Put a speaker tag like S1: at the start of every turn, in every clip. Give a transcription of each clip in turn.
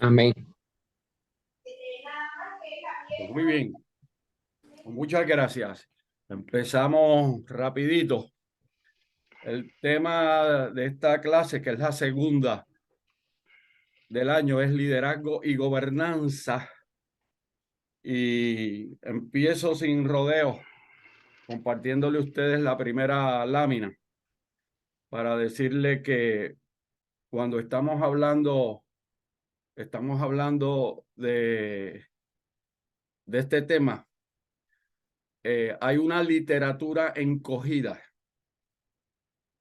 S1: Amén.
S2: Pues muy bien, muchas gracias. Empezamos rapidito. El tema de esta clase, que es la segunda del año, es liderazgo y gobernanza. Y empiezo sin rodeo, compartiéndole a ustedes la primera lámina para decirle que cuando estamos hablando de este tema, hay una literatura encogida.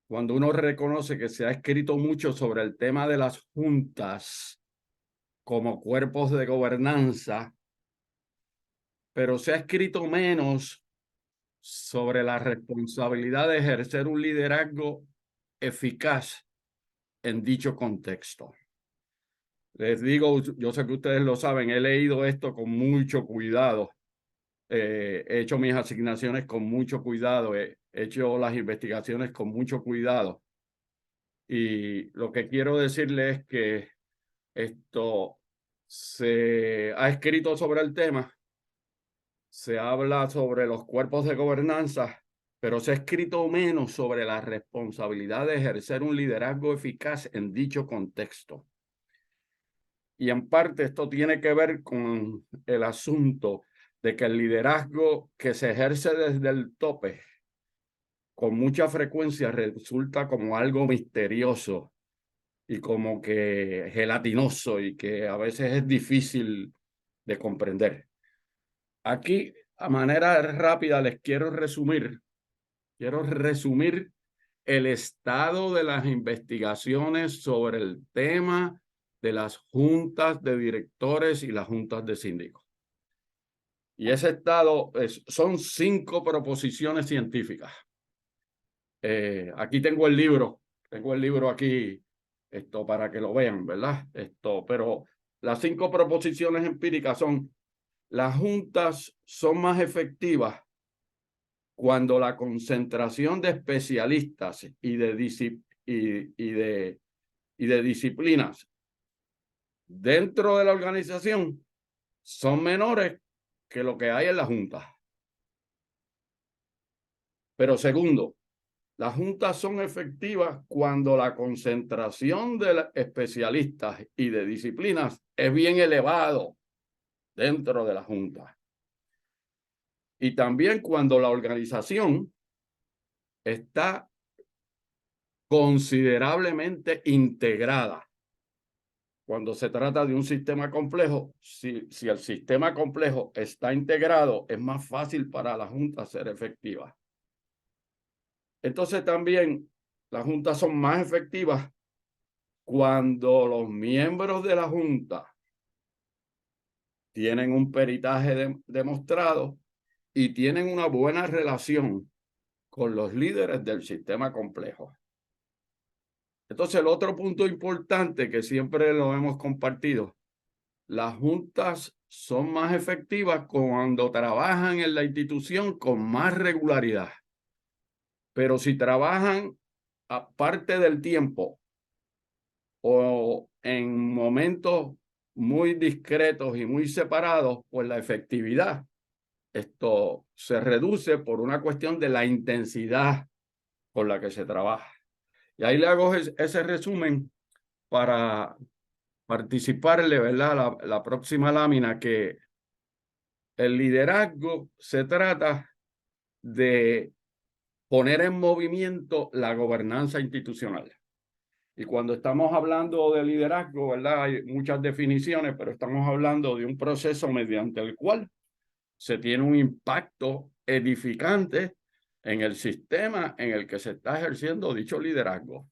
S2: Cuando uno reconoce que se ha escrito mucho sobre el tema de las juntas como cuerpos de gobernanza, pero se ha escrito menos sobre la responsabilidad de ejercer un liderazgo eficaz en dicho contexto. Les digo, yo sé que ustedes lo saben, he leído esto con mucho cuidado, he hecho mis asignaciones con mucho cuidado, he hecho las investigaciones con mucho cuidado. Y lo que quiero decirles es que esto se ha escrito sobre el tema, se habla sobre los cuerpos de gobernanza, pero se ha escrito menos sobre la responsabilidad de ejercer un liderazgo eficaz en dicho contexto. Y en parte esto tiene que ver con el asunto de que el liderazgo que se ejerce desde el tope con mucha frecuencia resulta como algo misterioso y como que gelatinoso y que a veces es difícil de comprender. Aquí, a manera rápida, les quiero resumir el estado de las investigaciones sobre el tema de las juntas de directores y las juntas de síndicos. Y ese estado son 5 proposiciones científicas. Aquí tengo el libro aquí, para que lo vean, ¿verdad? Pero las 5 proposiciones empíricas son: las juntas son más efectivas cuando la concentración de especialistas y de disciplinas dentro de la organización son menores que lo que hay en la junta. Pero segundo, las juntas son efectivas cuando la concentración de especialistas y de disciplinas es bien elevado dentro de la junta. Y también cuando la organización está considerablemente integrada. Cuando se trata de un sistema complejo, si el sistema complejo está integrado, es más fácil para la junta ser efectiva. Entonces también las juntas son más efectivas cuando los miembros de la junta tienen un peritaje demostrado y tienen una buena relación con los líderes del sistema complejo. Entonces, el otro punto importante que siempre lo hemos compartido: las juntas son más efectivas cuando trabajan en la institución con más regularidad. Pero si trabajan aparte del tiempo o en momentos muy discretos y muy separados, pues la efectividad se reduce por una cuestión de la intensidad con la que se trabaja. Y ahí le hago ese resumen para participarle, ¿verdad? La próxima lámina, que el liderazgo se trata de poner en movimiento la gobernanza institucional. Y cuando estamos hablando de liderazgo, ¿verdad? Hay muchas definiciones, pero estamos hablando de un proceso mediante el cual se tiene un impacto edificante en el sistema en el que se está ejerciendo dicho liderazgo.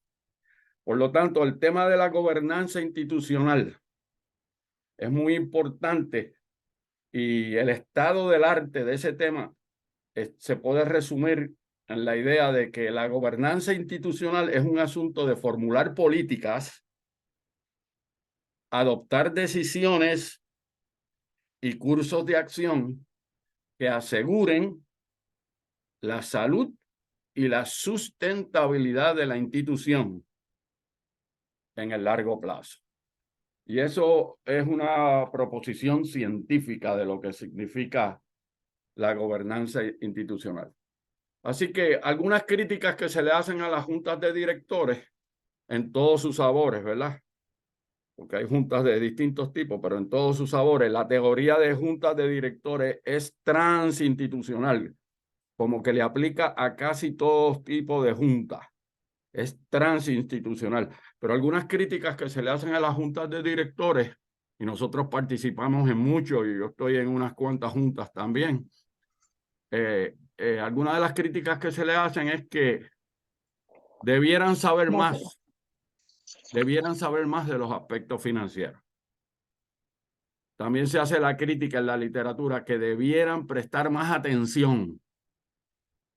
S2: Por lo tanto, el tema de la gobernanza institucional es muy importante y el estado del arte de ese tema se puede resumir en la idea de que la gobernanza institucional es un asunto de formular políticas, adoptar decisiones y cursos de acción que aseguren la salud y la sustentabilidad de la institución en el largo plazo. Y eso es una proposición científica de lo que significa la gobernanza institucional. Así que algunas críticas que se le hacen a las juntas de directores en todos sus sabores, ¿verdad? Porque hay juntas de distintos tipos, pero en todos sus sabores, la teoría de juntas de directores es transinstitucional, como que le aplica a casi todo tipo de juntas. Es transinstitucional. Pero algunas críticas que se le hacen a las juntas de directores, y nosotros participamos en mucho, y yo estoy en unas cuantas juntas también, algunas de las críticas que se le hacen es que debieran saber más de los aspectos financieros. También se hace la crítica en la literatura que debieran prestar más atención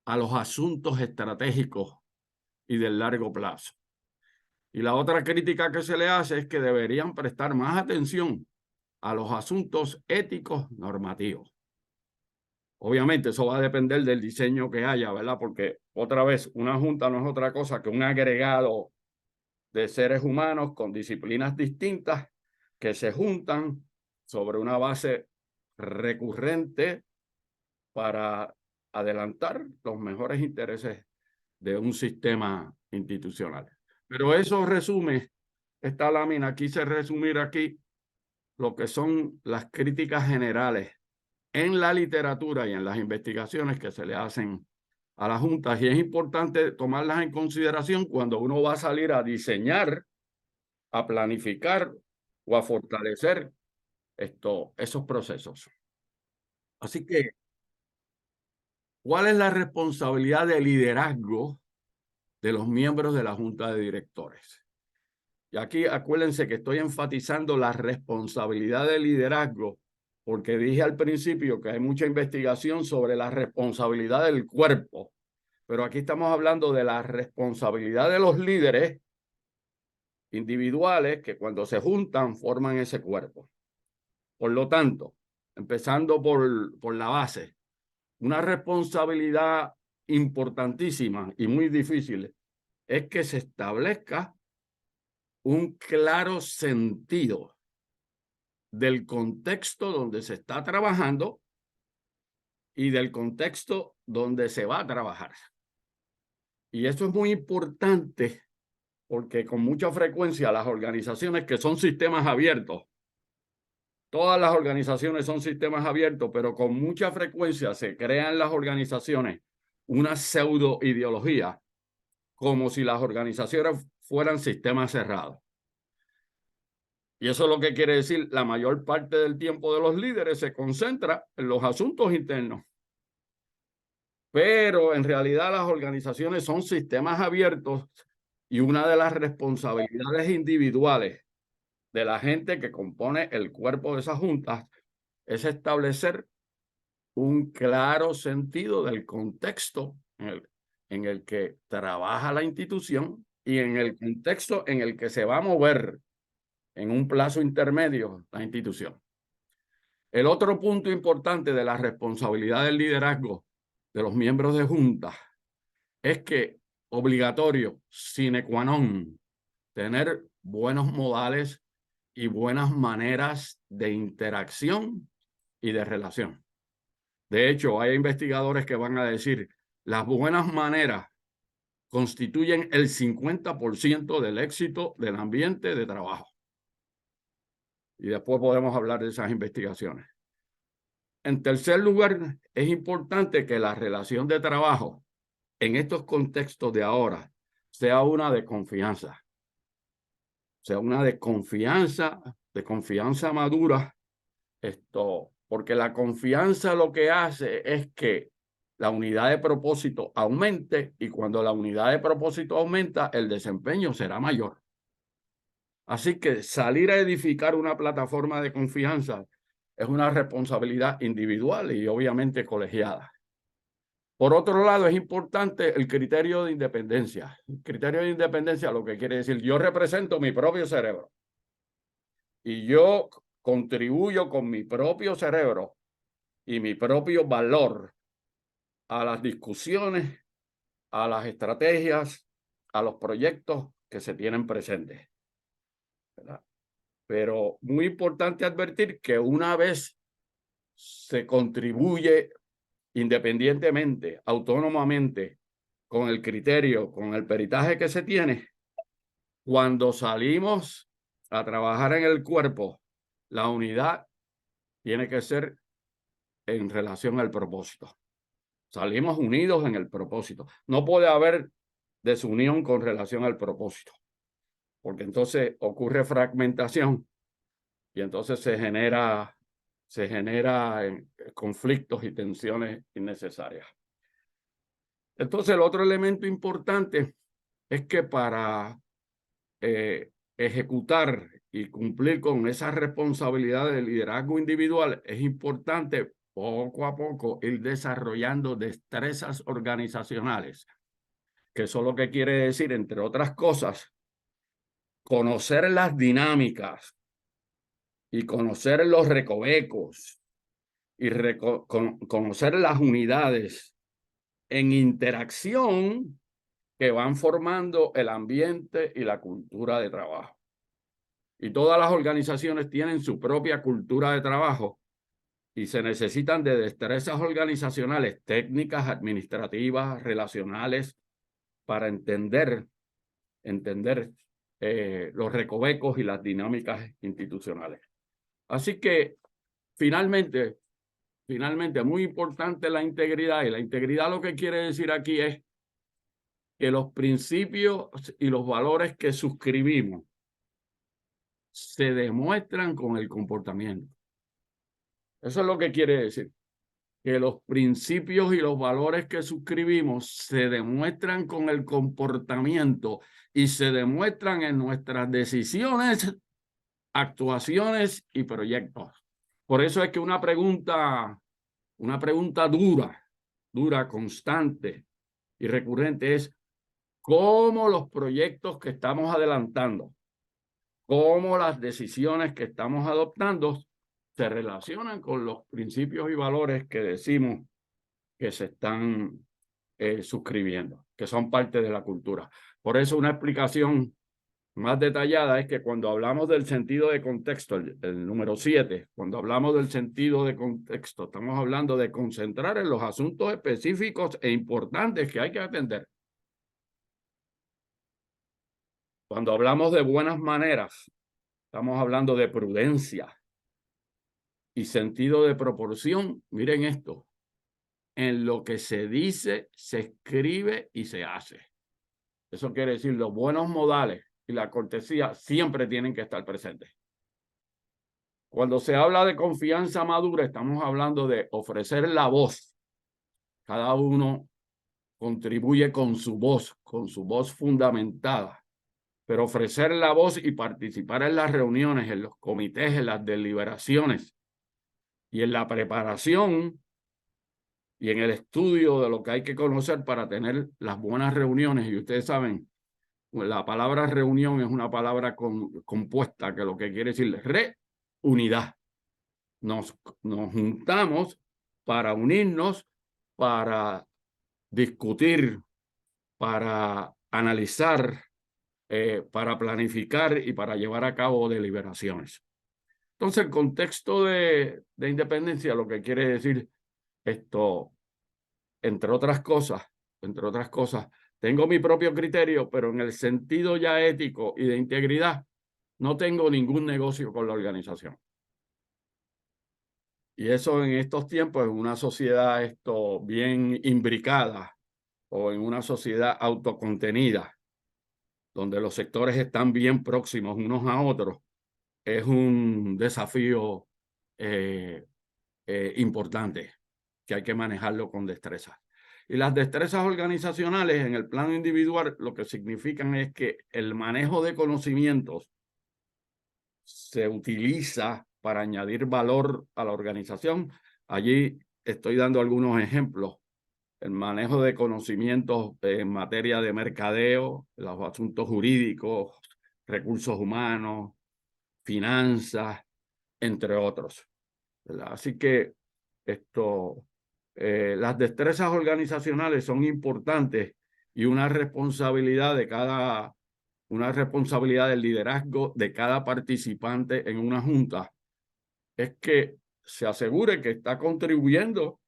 S2: a los asuntos estratégicos y del largo plazo. Y la otra crítica que se le hace es que deberían prestar más atención a los asuntos éticos normativos. Obviamente eso va a depender del diseño que haya, ¿verdad? Porque otra vez, una junta no es otra cosa que un agregado de seres humanos con disciplinas distintas que se juntan sobre una base recurrente para adelantar los mejores intereses de un sistema institucional. Pero eso resume, esta lámina quise resumir aquí lo que son las críticas generales en la literatura y en las investigaciones que se le hacen a las juntas, y es importante tomarlas en consideración cuando uno va a salir a diseñar, a planificar o a fortalecer esos procesos. Así que, ¿cuál es la responsabilidad de liderazgo de los miembros de la junta de directores? Y aquí acuérdense que estoy enfatizando la responsabilidad de liderazgo, porque dije al principio que hay mucha investigación sobre la responsabilidad del cuerpo, pero aquí estamos hablando de la responsabilidad de los líderes individuales que cuando se juntan forman ese cuerpo. Por lo tanto, empezando por la base, una responsabilidad importantísima y muy difícil es que se establezca un claro sentido del contexto donde se está trabajando y del contexto donde se va a trabajar. Y eso es muy importante porque con mucha frecuencia las organizaciones que son sistemas abiertos, todas las organizaciones son sistemas abiertos, pero con mucha frecuencia se crean en las organizaciones una pseudo ideología como si las organizaciones fueran sistemas cerrados. Y eso es lo que quiere decir, la mayor parte del tiempo de los líderes se concentra en los asuntos internos. Pero en realidad las organizaciones son sistemas abiertos y una de las responsabilidades individuales de la gente que compone el cuerpo de esas juntas es establecer un claro sentido del contexto en el que trabaja la institución y en el contexto en el que se va a mover en un plazo intermedio la institución. El otro punto importante de la responsabilidad del liderazgo de los miembros de junta es que obligatorio, sine qua non, tener buenos modales y buenas maneras de interacción y de relación. De hecho, hay investigadores que van a decir las buenas maneras constituyen el 50% del éxito del ambiente de trabajo. Y después podemos hablar de esas investigaciones. En tercer lugar, es importante que la relación de trabajo en estos contextos de ahora sea una de confianza. Sea una de confianza madura. Porque la confianza lo que hace es que la unidad de propósito aumente y cuando la unidad de propósito aumenta, el desempeño será mayor. Así que salir a edificar una plataforma de confianza es una responsabilidad individual y obviamente colegiada. Por otro lado, es importante el criterio de independencia. El criterio de independencia lo que quiere decir, yo represento mi propio cerebro y yo contribuyo con mi propio cerebro y mi propio valor a las discusiones, a las estrategias, a los proyectos que se tienen presentes, ¿verdad? Pero muy importante advertir que una vez se contribuye independientemente, autónomamente, con el criterio, con el peritaje que se tiene, cuando salimos a trabajar en el cuerpo, la unidad tiene que ser en relación al propósito. Salimos unidos en el propósito. No puede haber desunión con relación al propósito, porque entonces ocurre fragmentación y entonces se genera conflictos y tensiones innecesarias. Entonces, el otro elemento importante es que para ejecutar y cumplir con esa responsabilidad de liderazgo individual, es importante poco a poco ir desarrollando destrezas organizacionales, que eso lo que quiere decir, entre otras cosas, conocer las dinámicas y conocer los recovecos y conocer las unidades en interacción que van formando el ambiente y la cultura de trabajo. Y todas las organizaciones tienen su propia cultura de trabajo y se necesitan de destrezas organizacionales, técnicas, administrativas, relacionales, para entender los recovecos y las dinámicas institucionales. Así que, finalmente, muy importante la integridad. Y la integridad lo que quiere decir aquí es que los principios y los valores que suscribimos se demuestran con el comportamiento. Eso es lo que quiere decir, que los principios y los valores que suscribimos se demuestran con el comportamiento y se demuestran en nuestras decisiones, actuaciones y proyectos. Por eso es que una pregunta dura, constante y recurrente es cómo los proyectos que estamos adelantando, cómo las decisiones que estamos adoptando se relacionan con los principios y valores que decimos que se están suscribiendo, que son parte de la cultura. Por eso una explicación más detallada es que cuando hablamos del sentido de contexto, el número 7, cuando hablamos del sentido de contexto, estamos hablando de concentrar en los asuntos específicos e importantes que hay que atender. Cuando hablamos de buenas maneras, estamos hablando de prudencia y sentido de proporción. Miren esto, en lo que se dice, se escribe y se hace. Eso quiere decir los buenos modales y la cortesía siempre tienen que estar presentes. Cuando se habla de confianza madura, estamos hablando de ofrecer la voz. Cada uno contribuye con su voz fundamentada. Pero ofrecer la voz y participar en las reuniones, en los comités, en las deliberaciones y en la preparación y en el estudio de lo que hay que conocer para tener las buenas reuniones. Y ustedes saben, la palabra reunión es una palabra compuesta, que lo que quiere decir reunidad. Nos juntamos para unirnos, para discutir, para analizar, para planificar y para llevar a cabo deliberaciones. Entonces, el contexto de independencia lo que quiere decir esto, entre otras cosas, tengo mi propio criterio, pero en el sentido ya ético y de integridad, no tengo ningún negocio con la organización. Y eso en estos tiempos, en una sociedad bien imbricada o en una sociedad autocontenida, donde los sectores están bien próximos unos a otros, es un desafío importante que hay que manejarlo con destreza. Y las destrezas organizacionales en el plano individual lo que significan es que el manejo de conocimientos se utiliza para añadir valor a la organización. Allí estoy dando algunos ejemplos. El manejo de conocimientos en materia de mercadeo, los asuntos jurídicos, recursos humanos, finanzas, entre otros, ¿verdad? Así que las destrezas organizacionales son importantes y una responsabilidad de cada una responsabilidad del liderazgo de cada participante en una junta es que se asegure que está contribuyendo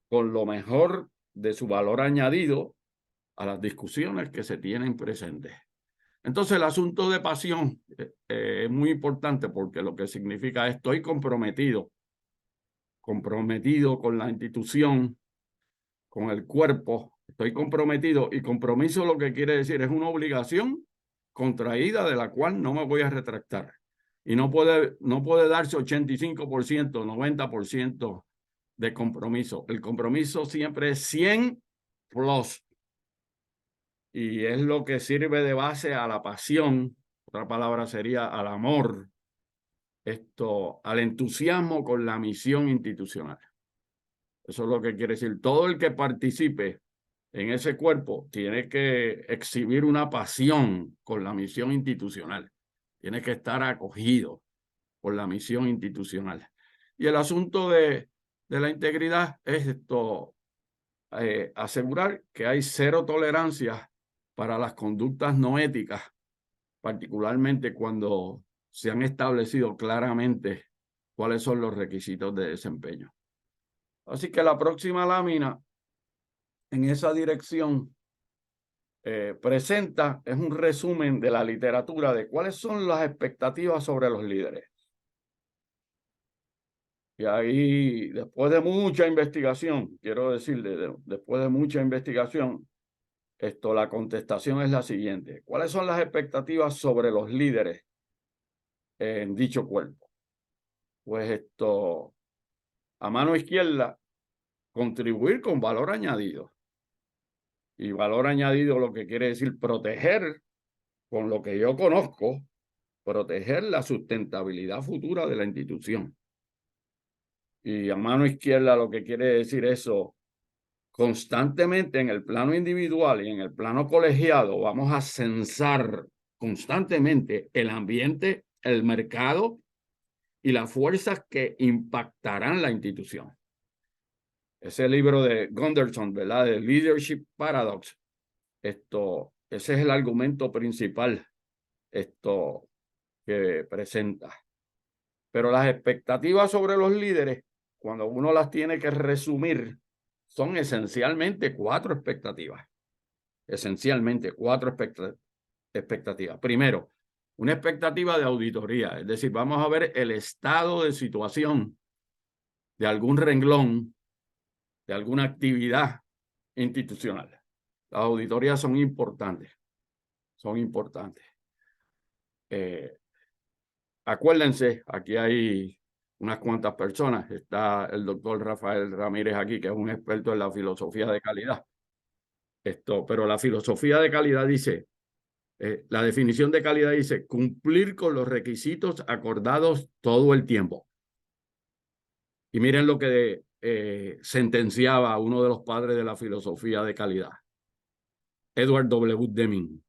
S2: con lo mejor de su valor añadido a las discusiones que se tienen presentes. Entonces, el asunto de pasión es muy importante porque lo que significa estoy comprometido con la institución, con el cuerpo, estoy comprometido, y compromiso lo que quiere decir es una obligación contraída de la cual no me voy a retractar. Y no puede darse 85%, 90% de compromiso. El compromiso siempre es 100 plus. Y es lo que sirve de base a la pasión, otra palabra sería al amor, al entusiasmo con la misión institucional. Eso es lo que quiere decir. Todo el que participe en ese cuerpo tiene que exhibir una pasión con la misión institucional. Tiene que estar acogido por la misión institucional. Y el asunto de la integridad es asegurar que hay cero tolerancia para las conductas no éticas, particularmente cuando se han establecido claramente cuáles son los requisitos de desempeño. Así que la próxima lámina en esa dirección presenta es un resumen de la literatura de cuáles son las expectativas sobre los líderes. Y ahí, después de mucha investigación, quiero decirle, después de mucha investigación, la contestación es la siguiente. ¿Cuáles son las expectativas sobre los líderes en dicho cuerpo? Pues a mano izquierda, contribuir con valor añadido. Y valor añadido lo que quiere decir proteger, con lo que yo conozco, proteger la sustentabilidad futura de la institución. Y a mano izquierda lo que quiere decir eso, constantemente en el plano individual y en el plano colegiado vamos a censar constantemente el ambiente, el mercado y las fuerzas que impactarán la institución. Ese libro de Gunderson, ¿verdad? De Leadership Paradox. Ese es el argumento principal que presenta. Pero las expectativas sobre los líderes, cuando uno las tiene que resumir, son esencialmente 4 expectativas. Esencialmente 4 expectativas. Primero, una expectativa de auditoría, es decir, vamos a ver el estado de situación de algún renglón, de alguna actividad institucional. Las auditorías son importantes. Son importantes. Acuérdense, aquí hay unas cuantas personas. Está el doctor Rafael Ramírez aquí, que es un experto en la filosofía de calidad. Pero la filosofía de calidad dice, la definición de calidad dice, cumplir con los requisitos acordados todo el tiempo. Y miren lo que sentenciaba uno de los padres de la filosofía de calidad, Edward W. Deming,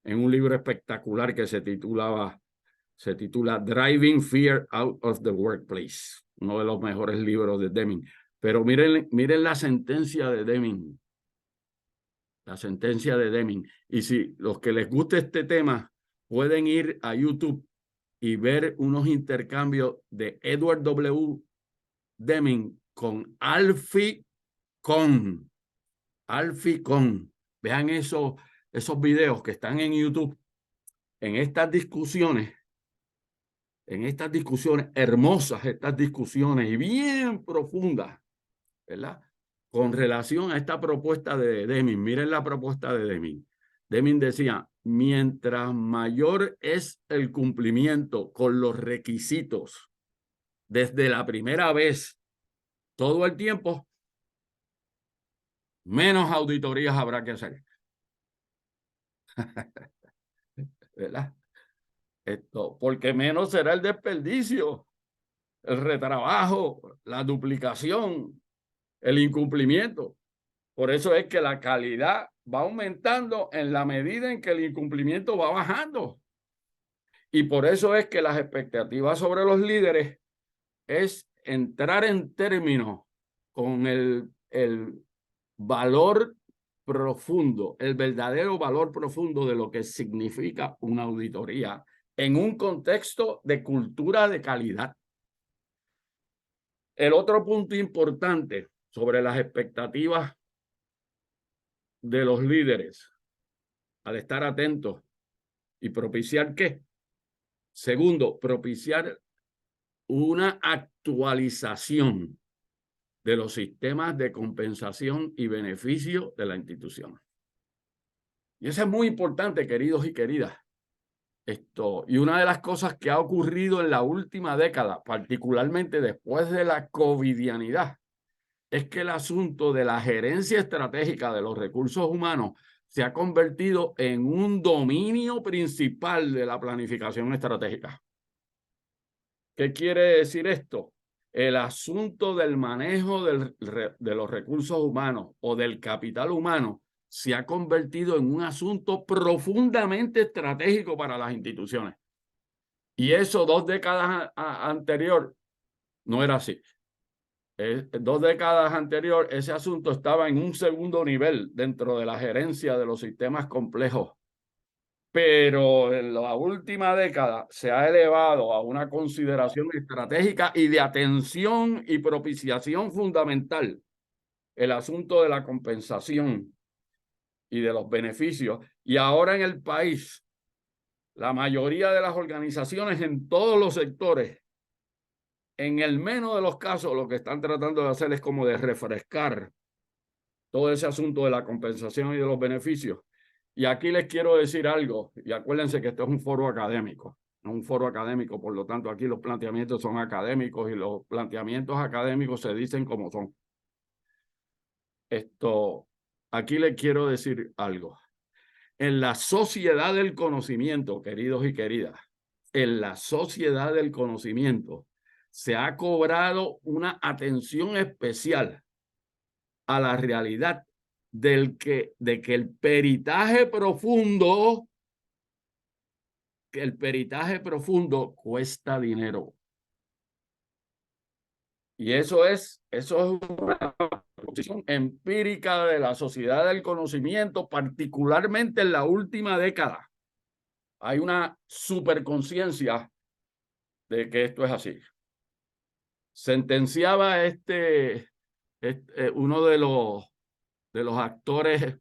S2: en un libro espectacular que se titula Driving Fear Out of the Workplace, uno de los mejores libros de Deming. Pero miren la sentencia de Deming. La sentencia de Deming. Y si los que les guste este tema pueden ir a YouTube y ver unos intercambios de Edward W. Deming con Alfie Kohn. Alfie Kohn. Vean esos videos que están en YouTube en estas discusiones hermosas, estas discusiones y bien profundas, ¿verdad? Con relación a esta propuesta de Deming. Miren la propuesta de Deming. Deming decía, mientras mayor es el cumplimiento con los requisitos desde la primera vez, todo el tiempo, menos auditorías habrá que hacer. ¿Verdad? Porque menos será el desperdicio, el retrabajo, la duplicación, el incumplimiento. Por eso es que la calidad va aumentando en la medida en que el incumplimiento va bajando. Y por eso es que las expectativas sobre los líderes es entrar en términos con el valor profundo, el verdadero valor profundo de lo que significa una auditoría en un contexto de cultura de calidad. El otro punto importante sobre las expectativas de los líderes al estar atentos y propiciar ¿qué? Segundo, propiciar una actualización de los sistemas de compensación y beneficio de la institución. Y eso es muy importante, queridos y queridas. Y una de las cosas que ha ocurrido en la última década, particularmente después de la covidianidad, es que el asunto de la gerencia estratégica de los recursos humanos se ha convertido en un dominio principal de la planificación estratégica. ¿Qué quiere decir esto? El asunto del manejo de los recursos humanos o del capital humano se ha convertido en un asunto profundamente estratégico para las instituciones. Y eso 2 décadas anterior no era así. 2 décadas anterior, ese asunto estaba en un segundo nivel dentro de la gerencia de los sistemas complejos. Pero en la última década se ha elevado a una consideración estratégica y de atención y propiciación fundamental el asunto de la compensación y de los beneficios. Y ahora en el país, la mayoría de las organizaciones en todos los sectores, en el menos de los casos, lo que están tratando de hacer es como de refrescar todo ese asunto de la compensación y de los beneficios. Y aquí les quiero decir algo, y acuérdense que esto es un foro académico, no un foro académico, por lo tanto aquí los planteamientos son académicos y los planteamientos académicos se dicen como son. Aquí les quiero decir algo. En la sociedad del conocimiento, queridos y queridas, en la sociedad del conocimiento se ha cobrado una atención especial a la realidad de que el peritaje profundo cuesta dinero. Y eso es una posición empírica de la sociedad del conocimiento, particularmente en la última década. Hay una superconciencia de que esto es así. Sentenciaba uno de los actores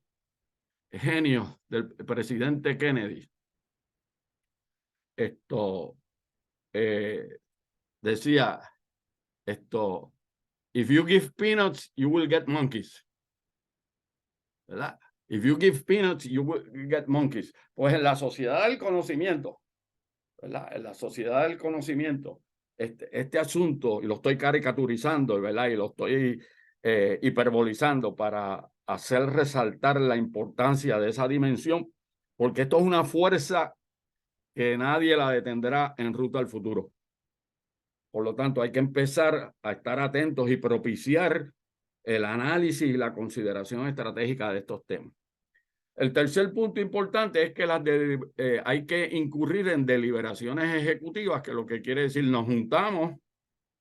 S2: genios del presidente Kennedy. Decía if you give peanuts, you will get monkeys. ¿Verdad? If you give peanuts, you will get monkeys. Pues en la sociedad del conocimiento, ¿verdad? En la sociedad del conocimiento, este asunto, y lo estoy caricaturizando, ¿verdad? Y lo estoy hiperbolizando para hacer resaltar la importancia de esa dimensión, porque esto es una fuerza que nadie la detendrá en ruta al futuro. Por lo tanto, hay que empezar a estar atentos y propiciar el análisis y la consideración estratégica de estos temas. El tercer punto importante es que hay que incurrir en deliberaciones ejecutivas, que lo que quiere decir nos juntamos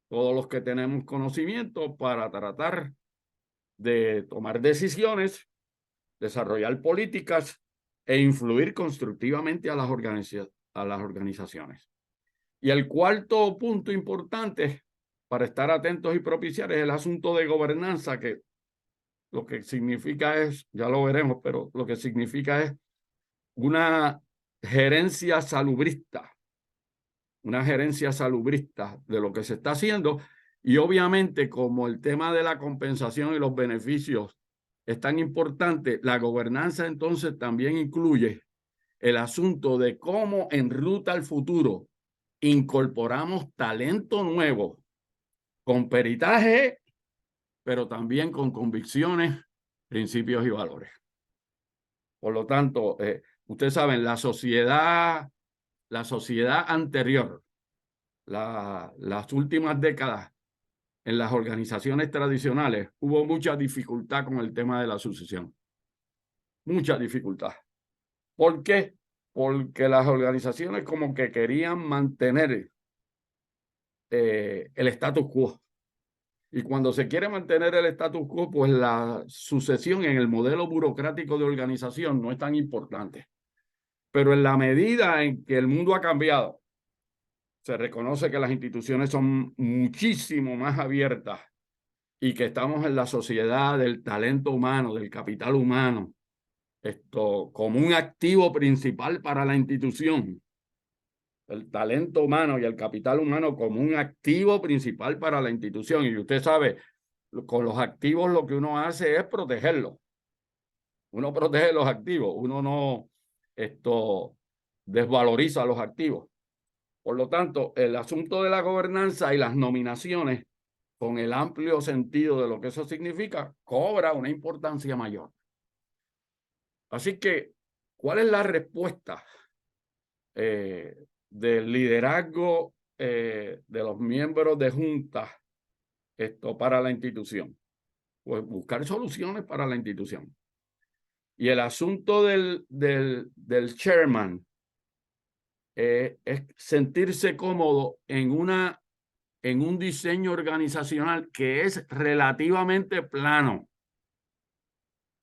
S2: todos los que tenemos conocimiento para tratar de tomar decisiones, desarrollar políticas e influir constructivamente a las organizaciones. Y el cuarto punto importante para estar atentos y propiciar es el asunto de gobernanza, que lo que significa es, ya lo veremos, pero lo que significa es una gerencia salubrista de lo que se está haciendo. Y obviamente, como el tema de la compensación y los beneficios es tan importante, la gobernanza entonces también incluye el asunto de cómo en ruta al futuro incorporamos talento nuevo con peritaje, pero también con convicciones, principios y valores. Por lo tanto, ustedes saben, la sociedad anterior, las últimas décadas, en las organizaciones tradicionales, hubo mucha dificultad con el tema de la sucesión. Mucha dificultad. ¿Por qué? Porque las organizaciones como que querían mantener el status quo. Y cuando se quiere mantener el status quo, pues la sucesión en el modelo burocrático de organización no es tan importante. Pero en la medida en que el mundo ha cambiado, se reconoce que las instituciones son muchísimo más abiertas y que estamos en la sociedad del talento humano, del capital humano, como un activo principal para la institución. El talento humano y el capital humano como un activo principal para la institución. Y usted sabe, con los activos lo que uno hace es protegerlos. Uno protege los activos, uno no desvaloriza los activos. Por lo tanto, el asunto de la gobernanza y las nominaciones, con el amplio sentido de lo que eso significa, cobra una importancia mayor. Así que, ¿cuál es la respuesta del liderazgo de los miembros de juntas para la institución? Pues buscar soluciones para la institución. Y el asunto del chairman es sentirse cómodo en un diseño organizacional que es relativamente plano.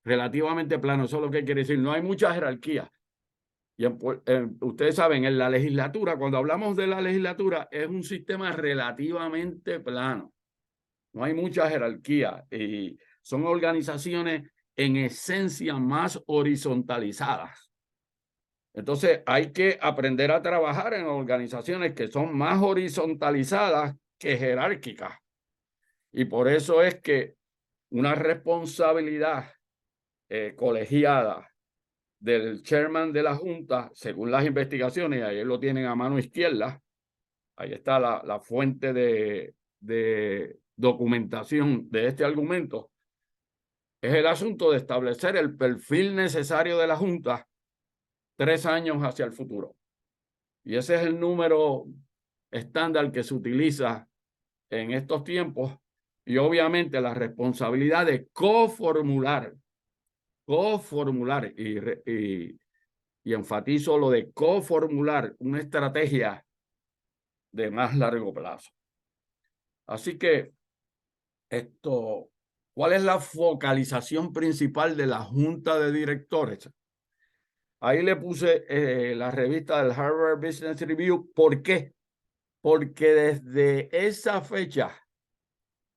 S2: Relativamente plano, eso es lo que quiere decir. No hay mucha jerarquía. Y ustedes saben, en la legislatura, cuando hablamos de la legislatura, es un sistema relativamente plano. No hay mucha jerarquía y son organizaciones en esencia más horizontalizadas. Entonces hay que aprender a trabajar en organizaciones que son más horizontalizadas que jerárquicas. Y por eso es que una responsabilidad colegiada del chairman de la Junta, según las investigaciones, ahí lo tienen a mano izquierda, ahí está la fuente de documentación de este argumento, es el asunto de establecer el perfil necesario de la Junta 3 años hacia el futuro. Y ese es el número estándar que se utiliza en estos tiempos y obviamente la responsabilidad de coformular y enfatizo lo de coformular una estrategia de más largo plazo. Así que ¿cuál es la focalización principal de la Junta de Directores? Ahí le puse la revista del Harvard Business Review. ¿Por qué? Porque desde esa fecha,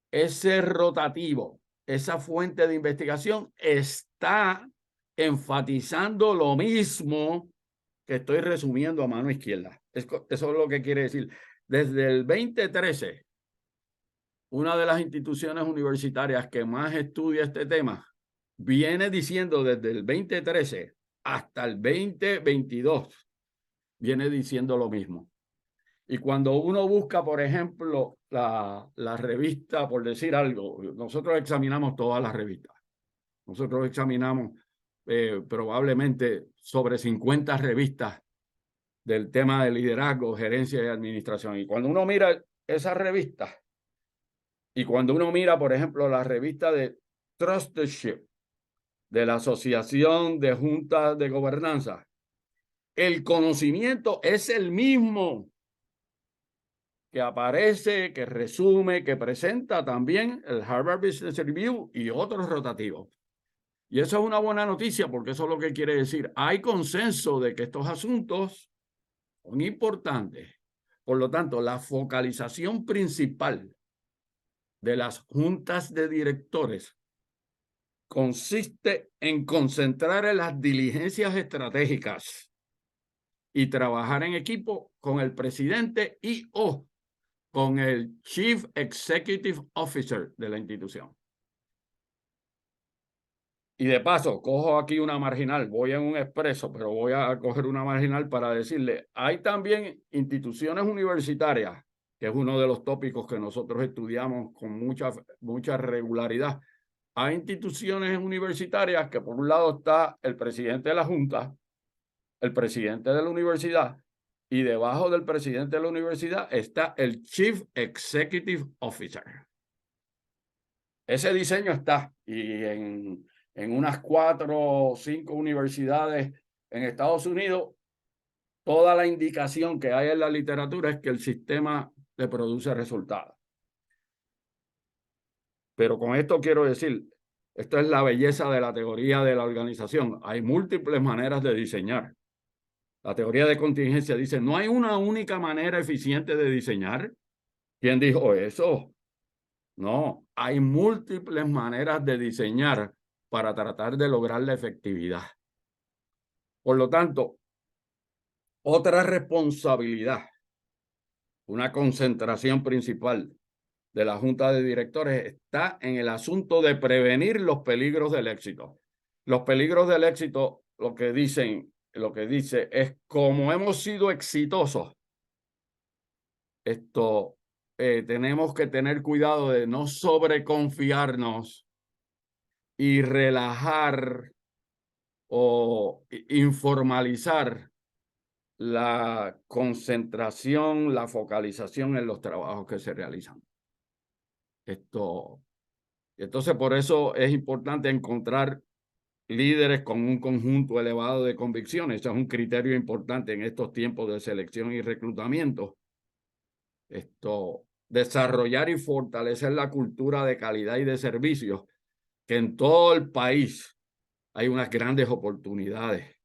S2: ese rotativo, esa fuente de investigación está enfatizando lo mismo que estoy resumiendo a mano izquierda. Eso es lo que quiere decir. Desde el 2013, una de las instituciones universitarias que más estudia este tema viene diciendo desde el 2013 hasta el 2022, viene diciendo lo mismo. Y cuando uno busca, por ejemplo, la revista, por decir algo, nosotros examinamos todas las revistas. Nosotros examinamos probablemente sobre 50 revistas del tema de liderazgo, gerencia y administración. Y cuando uno mira esas revistas, y cuando uno mira, por ejemplo, la revista de Trusteeship, de la Asociación de Juntas de Gobernanza, el conocimiento es el mismo que aparece, que resume, que presenta también el Harvard Business Review y otros rotativos. Y eso es una buena noticia porque eso es lo que quiere decir. Hay consenso de que estos asuntos son importantes. Por lo tanto, la focalización principal de las juntas de directores consiste en concentrar en las diligencias estratégicas y trabajar en equipo con el presidente y/o con el Chief Executive Officer de la institución. Y de paso, cojo aquí una marginal, voy en un expreso, pero voy a coger una marginal para decirle, hay también instituciones universitarias, que es uno de los tópicos que nosotros estudiamos con mucha regularidad. Hay instituciones universitarias que por un lado está el presidente de la Junta, el presidente de la universidad, y debajo del presidente de la universidad está el Chief Executive Officer. Ese diseño está, y en unas 4 o 5 universidades en Estados Unidos, toda la indicación que hay en la literatura es que el sistema le produce resultados. Pero con esto quiero decir, esto es la belleza de la teoría de la organización. Hay múltiples maneras de diseñar. La teoría de contingencia dice, no hay una única manera eficiente de diseñar. ¿Quién dijo eso? No, hay múltiples maneras de diseñar para tratar de lograr la efectividad. Por lo tanto, otra responsabilidad, una concentración principal de la Junta de Directores está en el asunto de prevenir los peligros del éxito. Los peligros del éxito, lo que dice es, como hemos sido exitosos, tenemos que tener cuidado de no sobreconfiarnos y relajar o informalizar la concentración, la focalización en los trabajos que se realizan. Entonces, por eso es importante encontrar líderes con un conjunto elevado de convicciones. Eso es un criterio importante en estos tiempos de selección y reclutamiento. Desarrollar y fortalecer la cultura de calidad y de servicios, que en todo el país hay unas grandes oportunidades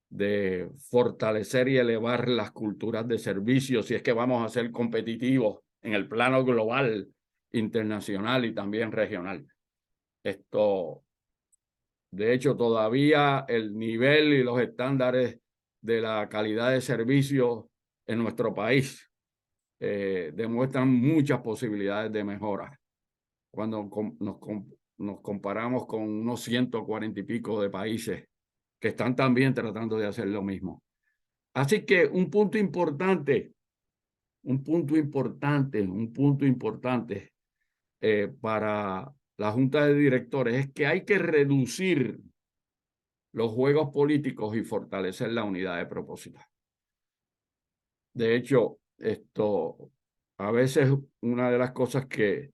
S2: de fortalecer y elevar las culturas de servicios si es que vamos a ser competitivos en el plano global, internacional y también regional. De hecho, todavía el nivel y los estándares de la calidad de servicios en nuestro país demuestran muchas posibilidades de mejora cuando nos comparamos con unos 140 y pico de países que están también tratando de hacer lo mismo. Así que un punto importante para la Junta de Directores es que hay que reducir los juegos políticos y fortalecer la unidad de propósito. De hecho, a veces una de las cosas que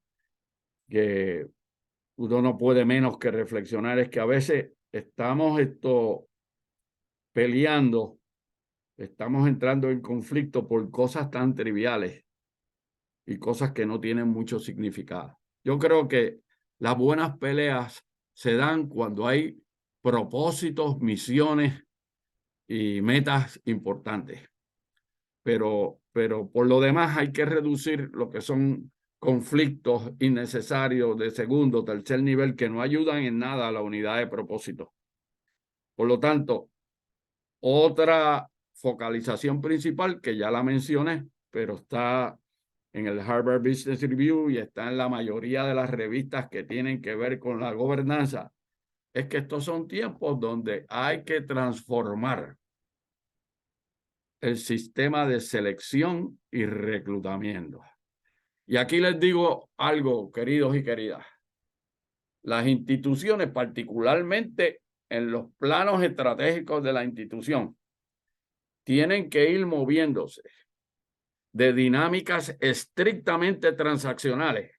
S2: uno no puede menos que reflexionar es que a veces estamos peleando, estamos entrando en conflicto por cosas tan triviales y cosas que no tienen mucho significado. Yo creo que las buenas peleas se dan cuando hay propósitos, misiones y metas importantes. Pero por lo demás hay que reducir lo que son conflictos innecesarios de segundo, tercer nivel que no ayudan en nada a la unidad de propósito. Por lo tanto, otra focalización principal que ya la mencioné, pero está en el Harvard Business Review y está en la mayoría de las revistas que tienen que ver con la gobernanza, es que estos son tiempos donde hay que transformar el sistema de selección y reclutamiento. Y aquí les digo algo, queridos y queridas. Las instituciones, particularmente en los planos estratégicos de la institución, tienen que ir moviéndose de dinámicas estrictamente transaccionales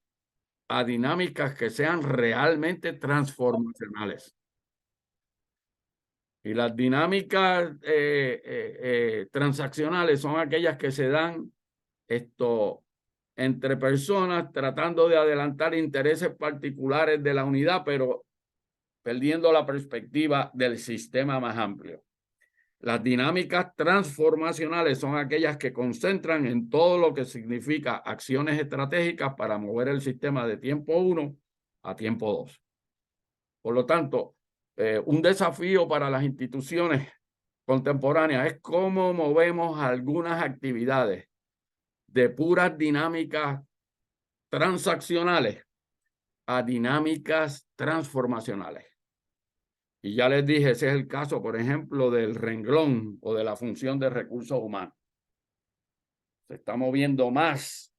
S2: a dinámicas que sean realmente transformacionales. Y las dinámicas transaccionales son aquellas que se dan entre personas tratando de adelantar intereses particulares de la unidad, pero perdiendo la perspectiva del sistema más amplio. Las dinámicas transformacionales son aquellas que concentran en todo lo que significa acciones estratégicas para mover el sistema de tiempo 1 a tiempo 2. Por lo tanto, un desafío para las instituciones contemporáneas es cómo movemos algunas actividades de puras dinámicas transaccionales a dinámicas transformacionales. Y ya les dije, ese es el caso, por ejemplo, del renglón o de la función de recursos humanos. Se está moviendo más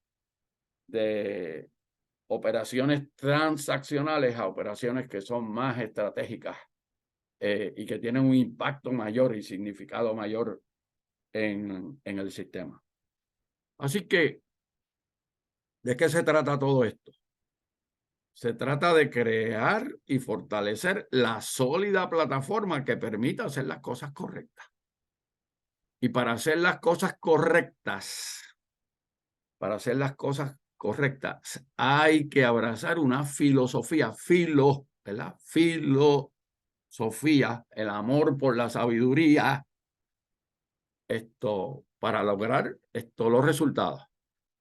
S2: de operaciones transaccionales a operaciones que son más estratégicas y que tienen un impacto mayor y significado mayor en el sistema. Así que, ¿de qué se trata todo esto? Se trata de crear y fortalecer la sólida plataforma que permita hacer las cosas correctas. Y para hacer las cosas correctas, correctas, hay que abrazar una filosofía, ¿verdad? Filosofía, el amor por la sabiduría, para lograr los resultados.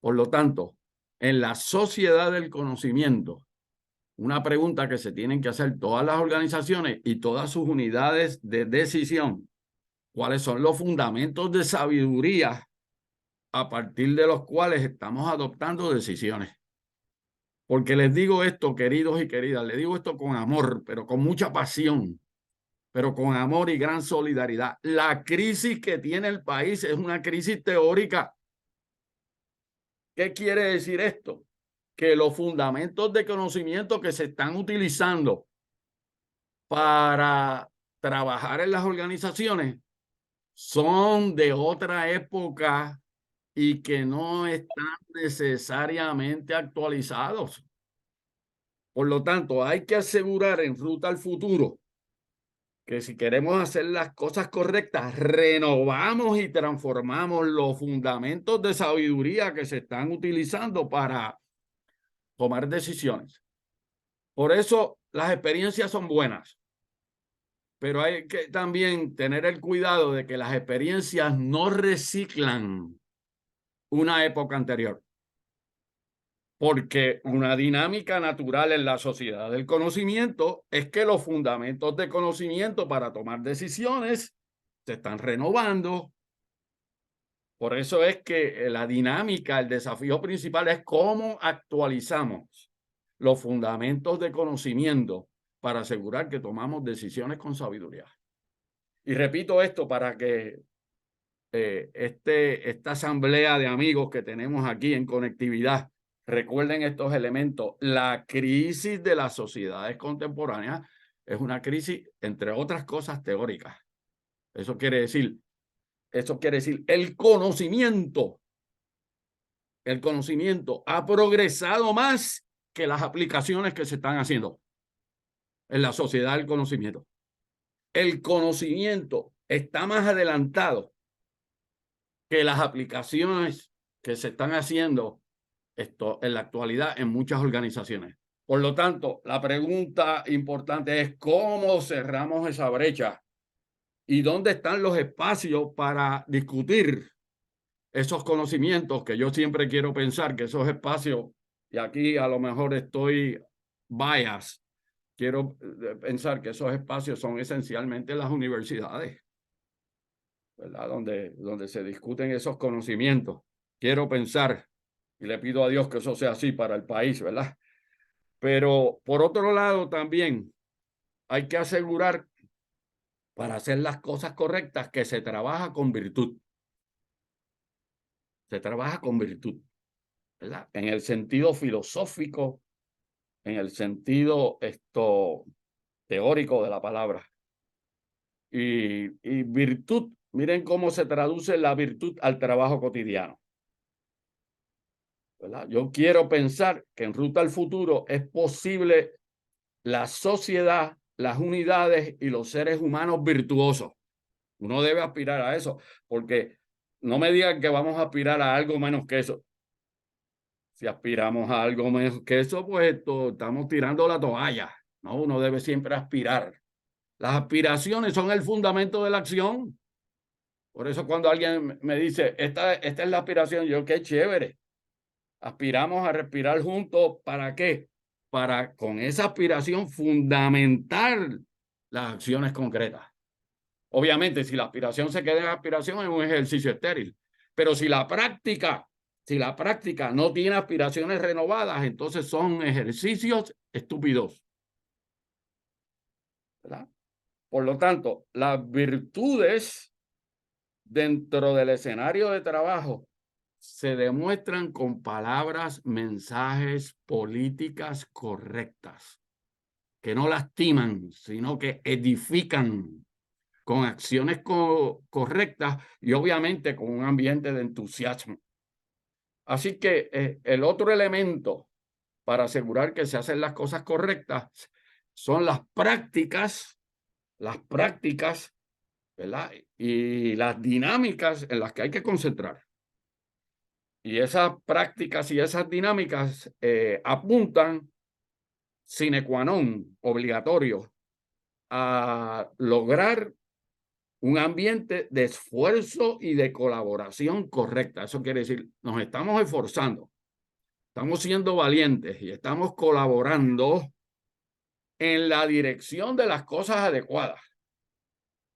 S2: Por lo tanto, en la sociedad del conocimiento, una pregunta que se tienen que hacer todas las organizaciones y todas sus unidades de decisión: ¿cuáles son los fundamentos de sabiduría a partir de los cuales estamos adoptando decisiones? Porque les digo esto, queridos y queridas, les digo esto con amor, pero con mucha pasión, pero con amor y gran solidaridad. La crisis que tiene el país es una crisis teórica. ¿Qué quiere decir esto? Que los fundamentos de conocimiento que se están utilizando para trabajar en las organizaciones son de otra época y que no están necesariamente actualizados. Por lo tanto, hay que asegurar en ruta al futuro que si queremos hacer las cosas correctas, renovamos y transformamos los fundamentos de sabiduría que se están utilizando para tomar decisiones. Por eso las experiencias son buenas, pero hay que también tener el cuidado de que las experiencias no reciclan una época anterior. Porque una dinámica natural en la sociedad del conocimiento es que los fundamentos de conocimiento para tomar decisiones se están renovando. Por eso es que la dinámica, el desafío principal es cómo actualizamos los fundamentos de conocimiento para asegurar que tomamos decisiones con sabiduría. Y repito esto para que esta asamblea de amigos que tenemos aquí en conectividad recuerden estos elementos. La crisis de las sociedades contemporáneas es una crisis, entre otras cosas, teóricas. Eso quiere decir el conocimiento ha progresado más que las aplicaciones que se están haciendo en la sociedad del conocimiento. El conocimiento está más adelantado que las aplicaciones que se están haciendo en la actualidad en muchas organizaciones. Por lo tanto, la pregunta importante es cómo cerramos esa brecha y dónde están los espacios para discutir esos conocimientos, que yo siempre quiero pensar que esos espacios, y aquí a lo mejor estoy bias, quiero pensar que esos espacios son esencialmente las universidades, ¿verdad? Donde se discuten esos conocimientos. Quiero pensar, y le pido a Dios que eso sea así para el país, ¿verdad? Pero por otro lado también hay que asegurar, para hacer las cosas correctas, que se trabaja con virtud. Se trabaja con virtud, ¿verdad? En el sentido filosófico, en el sentido teórico de la palabra. Y virtud, miren cómo se traduce la virtud al trabajo cotidiano, ¿verdad? Yo quiero pensar que en ruta al futuro es posible la sociedad, las unidades y los seres humanos virtuosos. Uno debe aspirar a eso, porque no me digan que vamos a aspirar a algo menos que eso. Si aspiramos a algo menos que eso, pues estamos tirando la toalla, ¿no? Uno debe siempre aspirar. Las aspiraciones son el fundamento de la acción. Por eso cuando alguien me dice, esta es la aspiración, yo, qué chévere. Aspiramos a respirar juntos, ¿para qué? Para con esa aspiración fundamentar las acciones concretas. Obviamente, si la aspiración se queda en aspiración, es un ejercicio estéril. Pero si la práctica no tiene aspiraciones renovadas, entonces son ejercicios estúpidos, ¿verdad? Por lo tanto, las virtudes dentro del escenario de trabajo se demuestran con palabras, mensajes, políticas correctas, que no lastiman, sino que edifican, con acciones correctas y obviamente con un ambiente de entusiasmo. Así que el otro elemento para asegurar que se hacen las cosas correctas son las prácticas, ¿verdad? Y las dinámicas en las que hay que concentrar. Y esas prácticas y esas dinámicas apuntan sine qua non, obligatorio, a lograr un ambiente de esfuerzo y de colaboración correcta. Eso quiere decir, nos estamos esforzando, estamos siendo valientes y estamos colaborando en la dirección de las cosas adecuadas.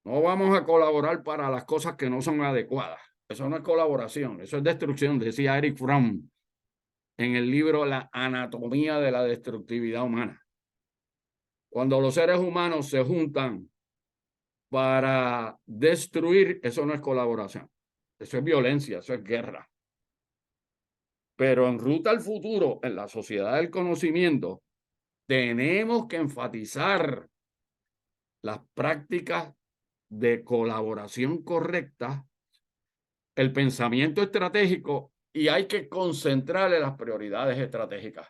S2: No vamos a colaborar para las cosas que no son adecuadas. Eso no es colaboración, eso es destrucción, decía Eric Fromm en el libro La anatomía de la destructividad humana. Cuando los seres humanos se juntan para destruir, eso no es colaboración. Eso es violencia, eso es guerra. Pero en ruta al futuro, en la sociedad del conocimiento, tenemos que enfatizar las prácticas de colaboración correcta, el pensamiento estratégico, y hay que concentrarle las prioridades estratégicas.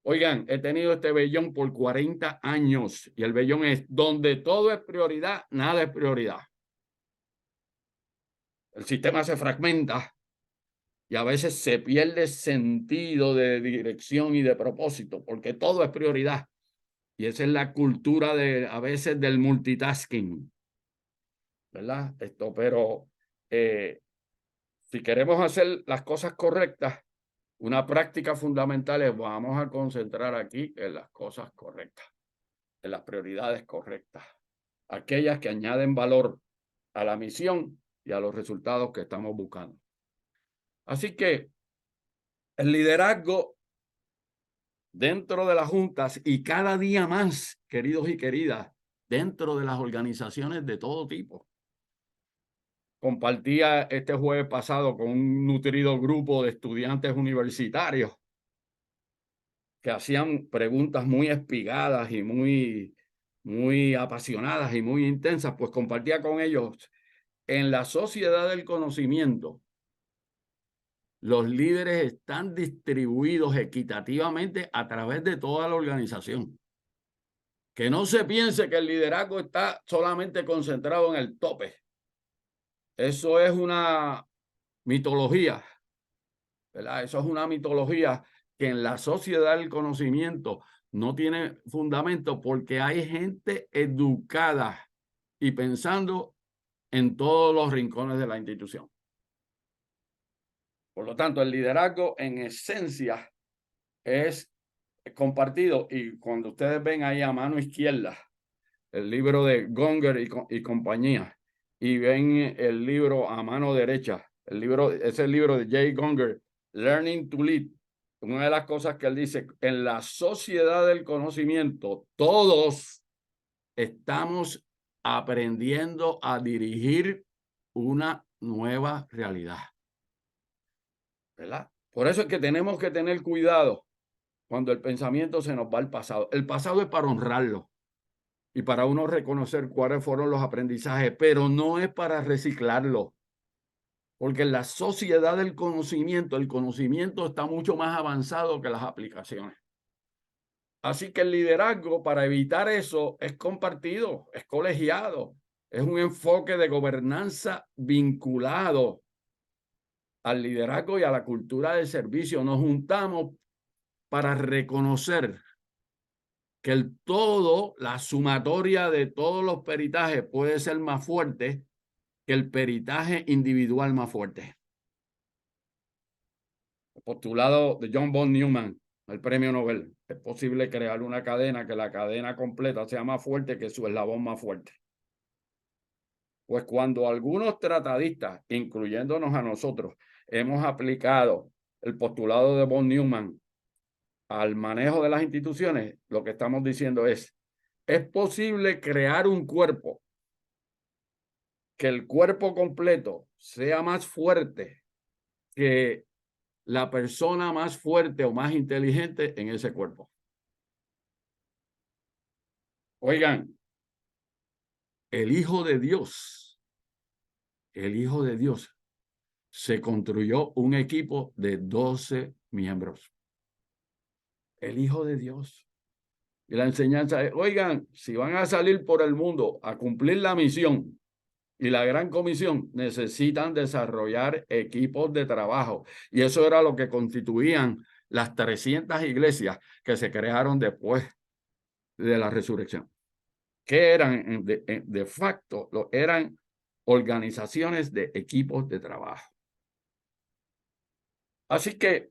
S2: Oigan, he tenido este vellón por 40 años y el vellón es donde todo es prioridad, nada es prioridad. El sistema se fragmenta y a veces se pierde sentido de dirección y de propósito porque todo es prioridad. Y esa es la cultura a veces del multitasking, ¿verdad? Pero si queremos hacer las cosas correctas, una práctica fundamental es vamos a concentrar aquí en las cosas correctas, en las prioridades correctas, aquellas que añaden valor a la misión y a los resultados que estamos buscando. Así que el liderazgo dentro de las juntas y cada día más, queridos y queridas, dentro de las organizaciones de todo tipo. Compartía este jueves pasado con un nutrido grupo de estudiantes universitarios que hacían preguntas muy espigadas y muy apasionadas y muy intensas, pues compartía con ellos en la sociedad del conocimiento. Los líderes están distribuidos equitativamente a través de toda la organización. Que no se piense que el liderazgo está solamente concentrado en el tope. Eso es una mitología, ¿verdad? Eso es una mitología que en la sociedad del conocimiento no tiene fundamento porque hay gente educada y pensando en todos los rincones de la institución. Por lo tanto, el liderazgo en esencia es compartido y cuando ustedes ven ahí a mano izquierda el libro de Gungor y compañía y ven el libro a mano derecha, es el libro de Jay Gungor, Learning to Lead. Una de las cosas que él dice, en la sociedad del conocimiento, todos estamos aprendiendo a dirigir una nueva realidad, ¿verdad? Por eso es que tenemos que tener cuidado cuando el pensamiento se nos va al pasado. El pasado es para honrarlo y para uno reconocer cuáles fueron los aprendizajes, pero no es para reciclarlo. Porque en la sociedad del conocimiento, el conocimiento está mucho más avanzado que las aplicaciones. Así que el liderazgo, para evitar eso, es compartido, es colegiado, es un enfoque de gobernanza vinculado al liderazgo y a la cultura de servicio. Nos juntamos para reconocer que el todo, la sumatoria de todos los peritajes puede ser más fuerte que el peritaje individual más fuerte. El postulado de John von Neumann, el premio Nobel, es posible crear una cadena que la cadena completa sea más fuerte que su eslabón más fuerte. Pues cuando algunos tratadistas, incluyéndonos a nosotros, hemos aplicado el postulado de von Neumann al manejo de las instituciones, lo que estamos diciendo es posible crear un cuerpo, que el cuerpo completo sea más fuerte que la persona más fuerte o más inteligente en ese cuerpo. Oigan, el Hijo de Dios se construyó un equipo de 12 miembros. El Hijo de Dios. Y la enseñanza es, oigan, si van a salir por el mundo a cumplir la misión, y la Gran Comisión necesitan desarrollar equipos de trabajo. Y eso era lo que constituían las 300 iglesias que se crearon después de la resurrección. Que eran de facto, eran organizaciones de equipos de trabajo. Así que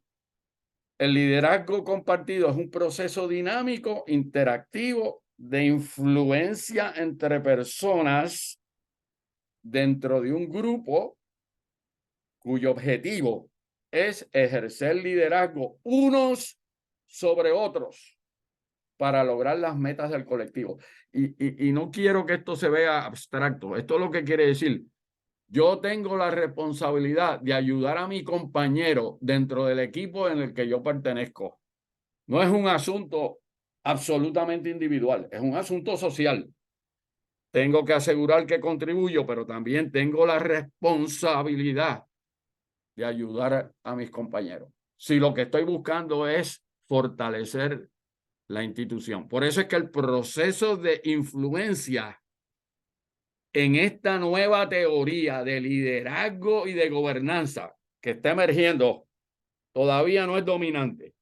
S2: el liderazgo compartido es un proceso dinámico, interactivo, de influencia entre personas dentro de un grupo cuyo objetivo es ejercer liderazgo unos sobre otros para lograr las metas del colectivo. Y no quiero que esto se vea abstracto. Esto es lo que quiere decir. Yo tengo la responsabilidad de ayudar a mi compañero dentro del equipo en el que yo pertenezco. No es un asunto absolutamente individual, es un asunto social. Tengo que asegurar que contribuyo, pero también tengo la responsabilidad de ayudar a mis compañeros. Si lo que estoy buscando es fortalecer la institución. Por eso es que el proceso de influencia en esta nueva teoría de liderazgo y de gobernanza que está emergiendo todavía no es dominante.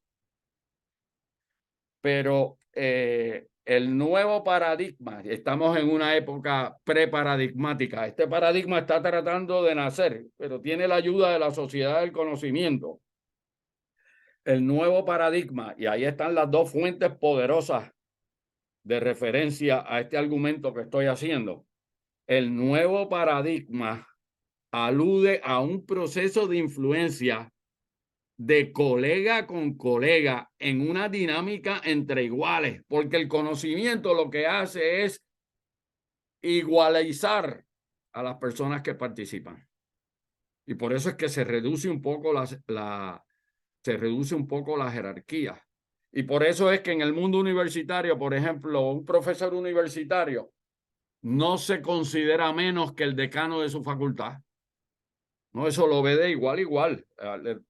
S2: Pero el nuevo paradigma, estamos en una época preparadigmática. Este paradigma está tratando de nacer, pero tiene la ayuda de la sociedad del conocimiento. El nuevo paradigma, y ahí están las dos fuentes poderosas de referencia a este argumento que estoy haciendo. El nuevo paradigma alude a un proceso de influencia de colega con colega en una dinámica entre iguales, porque el conocimiento lo que hace es igualizar a las personas que participan. Y por eso es que se reduce un poco se reduce un poco la jerarquía. Y por eso es que en el mundo universitario, por ejemplo, un profesor universitario no se considera menos que el decano de su facultad. No, eso lo ve de igual a igual.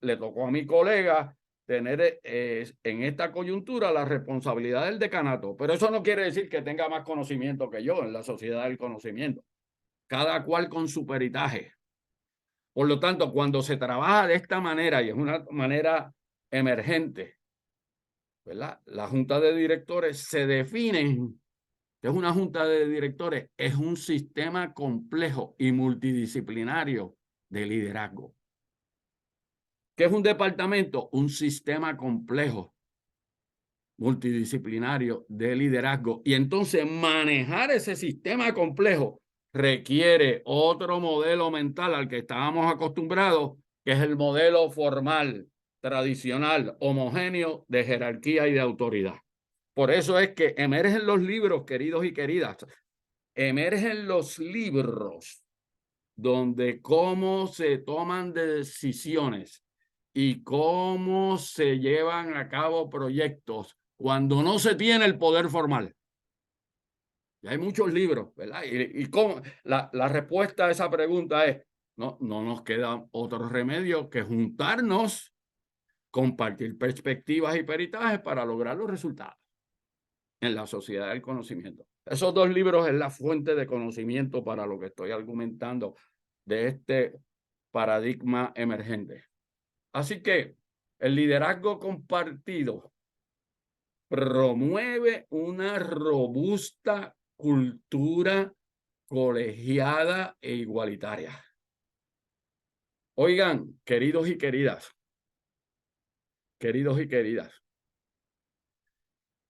S2: Le tocó a mi colega tener en esta coyuntura la responsabilidad del decanato, pero eso no quiere decir que tenga más conocimiento que yo en la sociedad del conocimiento. Cada cual con su peritaje. Por lo tanto, cuando se trabaja de esta manera, y es una manera emergente, ¿verdad? La junta de directores se definen, que es una junta de directores, es un sistema complejo y multidisciplinario de liderazgo. ¿Qué es un departamento? Un sistema complejo, multidisciplinario de liderazgo. Y entonces manejar ese sistema complejo requiere otro modelo mental al que estábamos acostumbrados, que es el modelo formal, tradicional, homogéneo de jerarquía y de autoridad. Por eso es que emergen los libros, queridos y queridas, emergen los libros donde cómo se toman decisiones y cómo se llevan a cabo proyectos cuando no se tiene el poder formal. Y hay muchos libros, ¿verdad? Y cómo, la respuesta a esa pregunta es, no nos queda otro remedio que juntarnos, compartir perspectivas y peritajes para lograr los resultados en la sociedad del conocimiento. Esos dos libros es la fuente de conocimiento para lo que estoy argumentando de este paradigma emergente. Así que el liderazgo compartido promueve una robusta cultura colegiada e igualitaria. Oigan, queridos y queridas, ¿qué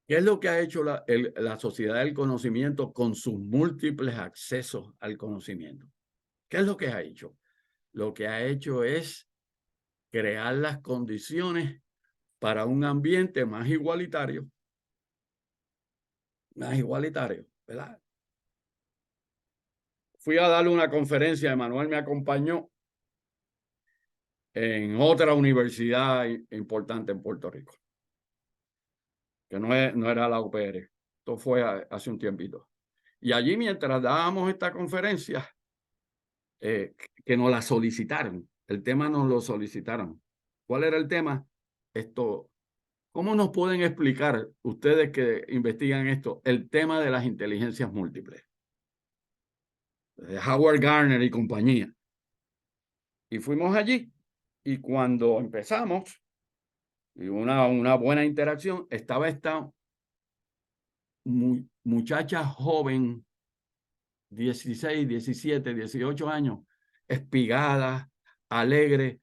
S2: es lo que ha hecho la sociedad del conocimiento con sus múltiples accesos al conocimiento? ¿Qué es lo que ha hecho? Lo que ha hecho es crear las condiciones para un ambiente más igualitario, ¿verdad? Fui a darle una conferencia, Emanuel me acompañó en otra universidad importante en Puerto Rico, que no era la UPR. Esto fue hace un tiempito. Y allí, mientras dábamos esta conferencia, que nos la solicitaron, el tema nos lo solicitaron. ¿Cuál era el tema? ¿Cómo nos pueden explicar ustedes que investigan esto, el tema de las inteligencias múltiples? de Howard Gardner y compañía. Y fuimos allí y cuando empezamos, y una buena interacción, estaba esta muchacha joven, 16, 17, 18 años, espigada, alegre,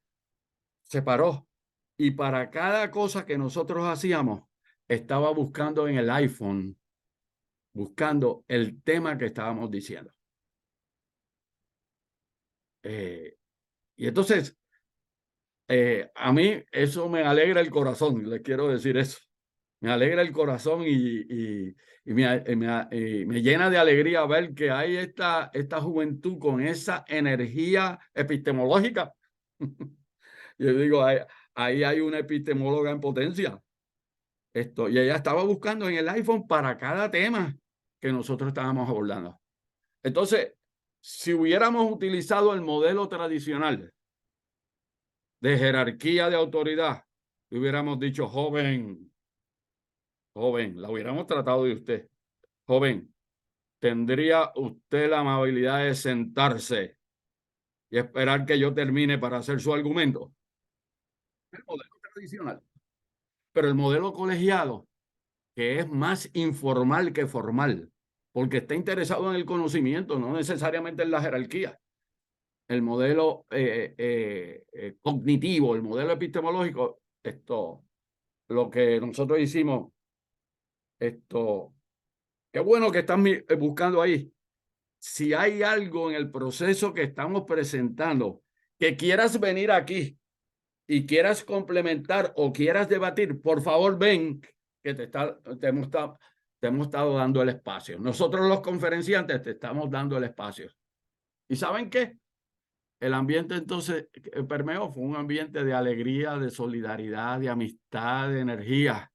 S2: se paró y para cada cosa que nosotros hacíamos, estaba buscando en el iPhone, buscando el tema que estábamos diciendo. Y entonces, a mí eso me alegra el corazón, les quiero decir eso. Me alegra el corazón y me llena de alegría ver que hay esta juventud con esa energía epistemológica. Yo digo, ahí hay una epistemóloga en potencia. Y ella estaba buscando en el iPhone para cada tema que nosotros estábamos abordando. Entonces, si hubiéramos utilizado el modelo tradicional de jerarquía de autoridad, hubiéramos dicho, joven, la hubiéramos tratado de usted. Joven, ¿tendría usted la amabilidad de sentarse y esperar que yo termine para hacer su argumento? El modelo tradicional. Pero el modelo colegiado, que es más informal que formal, porque está interesado en el conocimiento, no necesariamente en la jerarquía. El modelo cognitivo, el modelo epistemológico, lo que nosotros hicimos, qué bueno que están buscando ahí. Si hay algo en el proceso que estamos presentando que quieras venir aquí y quieras complementar o quieras debatir, por favor ven, que te hemos estado dando el espacio. Nosotros los conferenciantes te estamos dando el espacio. ¿Y saben qué? El ambiente entonces permeó, fue un ambiente de alegría, de solidaridad, de amistad, de energía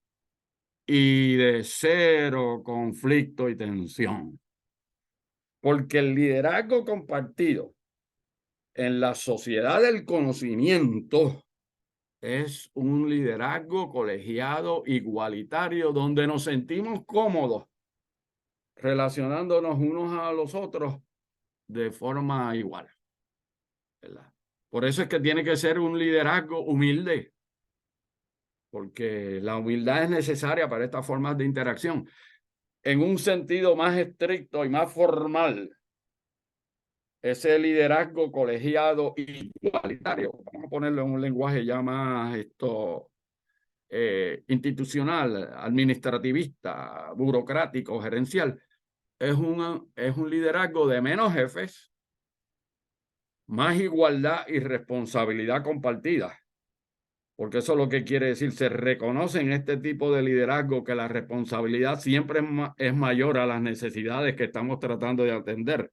S2: y de cero conflicto y tensión. Porque el liderazgo compartido en la sociedad del conocimiento es un liderazgo colegiado, igualitario, donde nos sentimos cómodos relacionándonos unos a los otros de forma igual, ¿verdad? Por eso es que tiene que ser un liderazgo humilde, porque la humildad es necesaria para estas formas de interacción. En un sentido más estricto y más formal, ese liderazgo colegiado y igualitario, vamos a ponerlo en un lenguaje ya más institucional, administrativista, burocrático, gerencial, es un liderazgo de menos jefes, más igualdad y responsabilidad compartida. Porque eso es lo que quiere decir, se reconoce en este tipo de liderazgo que la responsabilidad siempre es mayor a las necesidades que estamos tratando de atender.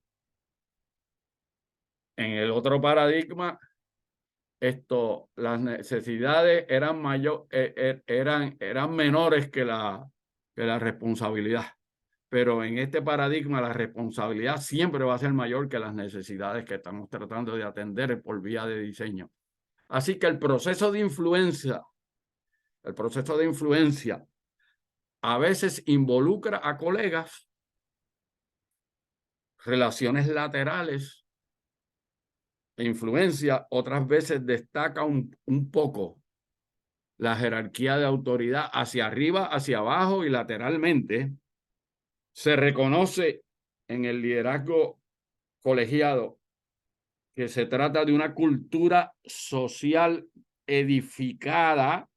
S2: En el otro paradigma, las necesidades eran eran menores que la responsabilidad. Pero en este paradigma, la responsabilidad siempre va a ser mayor que las necesidades que estamos tratando de atender por vía de diseño. Así que el proceso de influencia a veces involucra a colegas, relaciones laterales e influencia, otras veces destaca un poco la jerarquía de autoridad hacia arriba, hacia abajo y lateralmente. Se reconoce en el liderazgo colegiado que se trata de una cultura social edificada,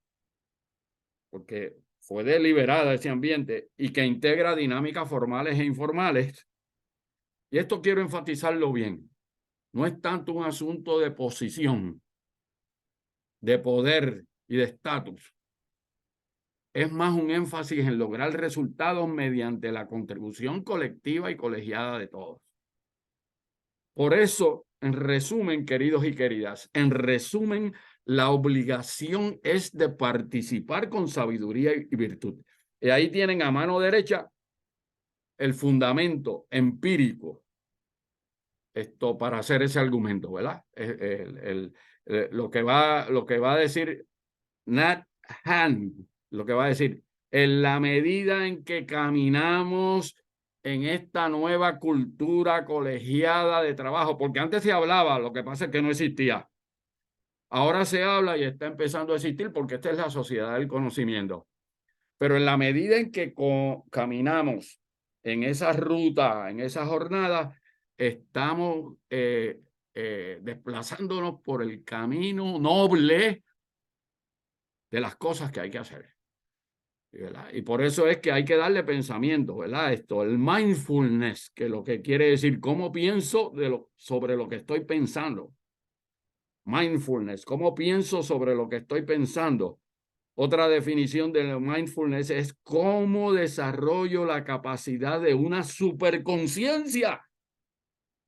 S2: porque fue deliberada ese ambiente, y que integra dinámicas formales e informales. Y esto quiero enfatizarlo bien. No es tanto un asunto de posición, de poder y de estatus. Es más un énfasis en lograr resultados mediante la contribución colectiva y colegiada de todos. Por eso, en resumen, queridos y queridas, en resumen, la obligación es de participar con sabiduría y virtud. Y ahí tienen a mano derecha el fundamento empírico para hacer ese argumento, ¿verdad? Lo que va a decir Nat Hanh, lo que va a decir, en la medida en que caminamos en esta nueva cultura colegiada de trabajo, porque antes se hablaba, lo que pasa es que no existía. Ahora se habla y está empezando a existir porque esta es la sociedad del conocimiento. Pero en la medida en que caminamos en esa ruta, en esa jornada, estamos desplazándonos por el camino noble de las cosas que hay que hacer, ¿verdad? Y por eso es que hay que darle pensamiento, ¿verdad? El mindfulness, que lo que quiere decir, cómo pienso sobre lo que estoy pensando. Mindfulness, cómo pienso sobre lo que estoy pensando. Otra definición de mindfulness es cómo desarrollo la capacidad de una superconciencia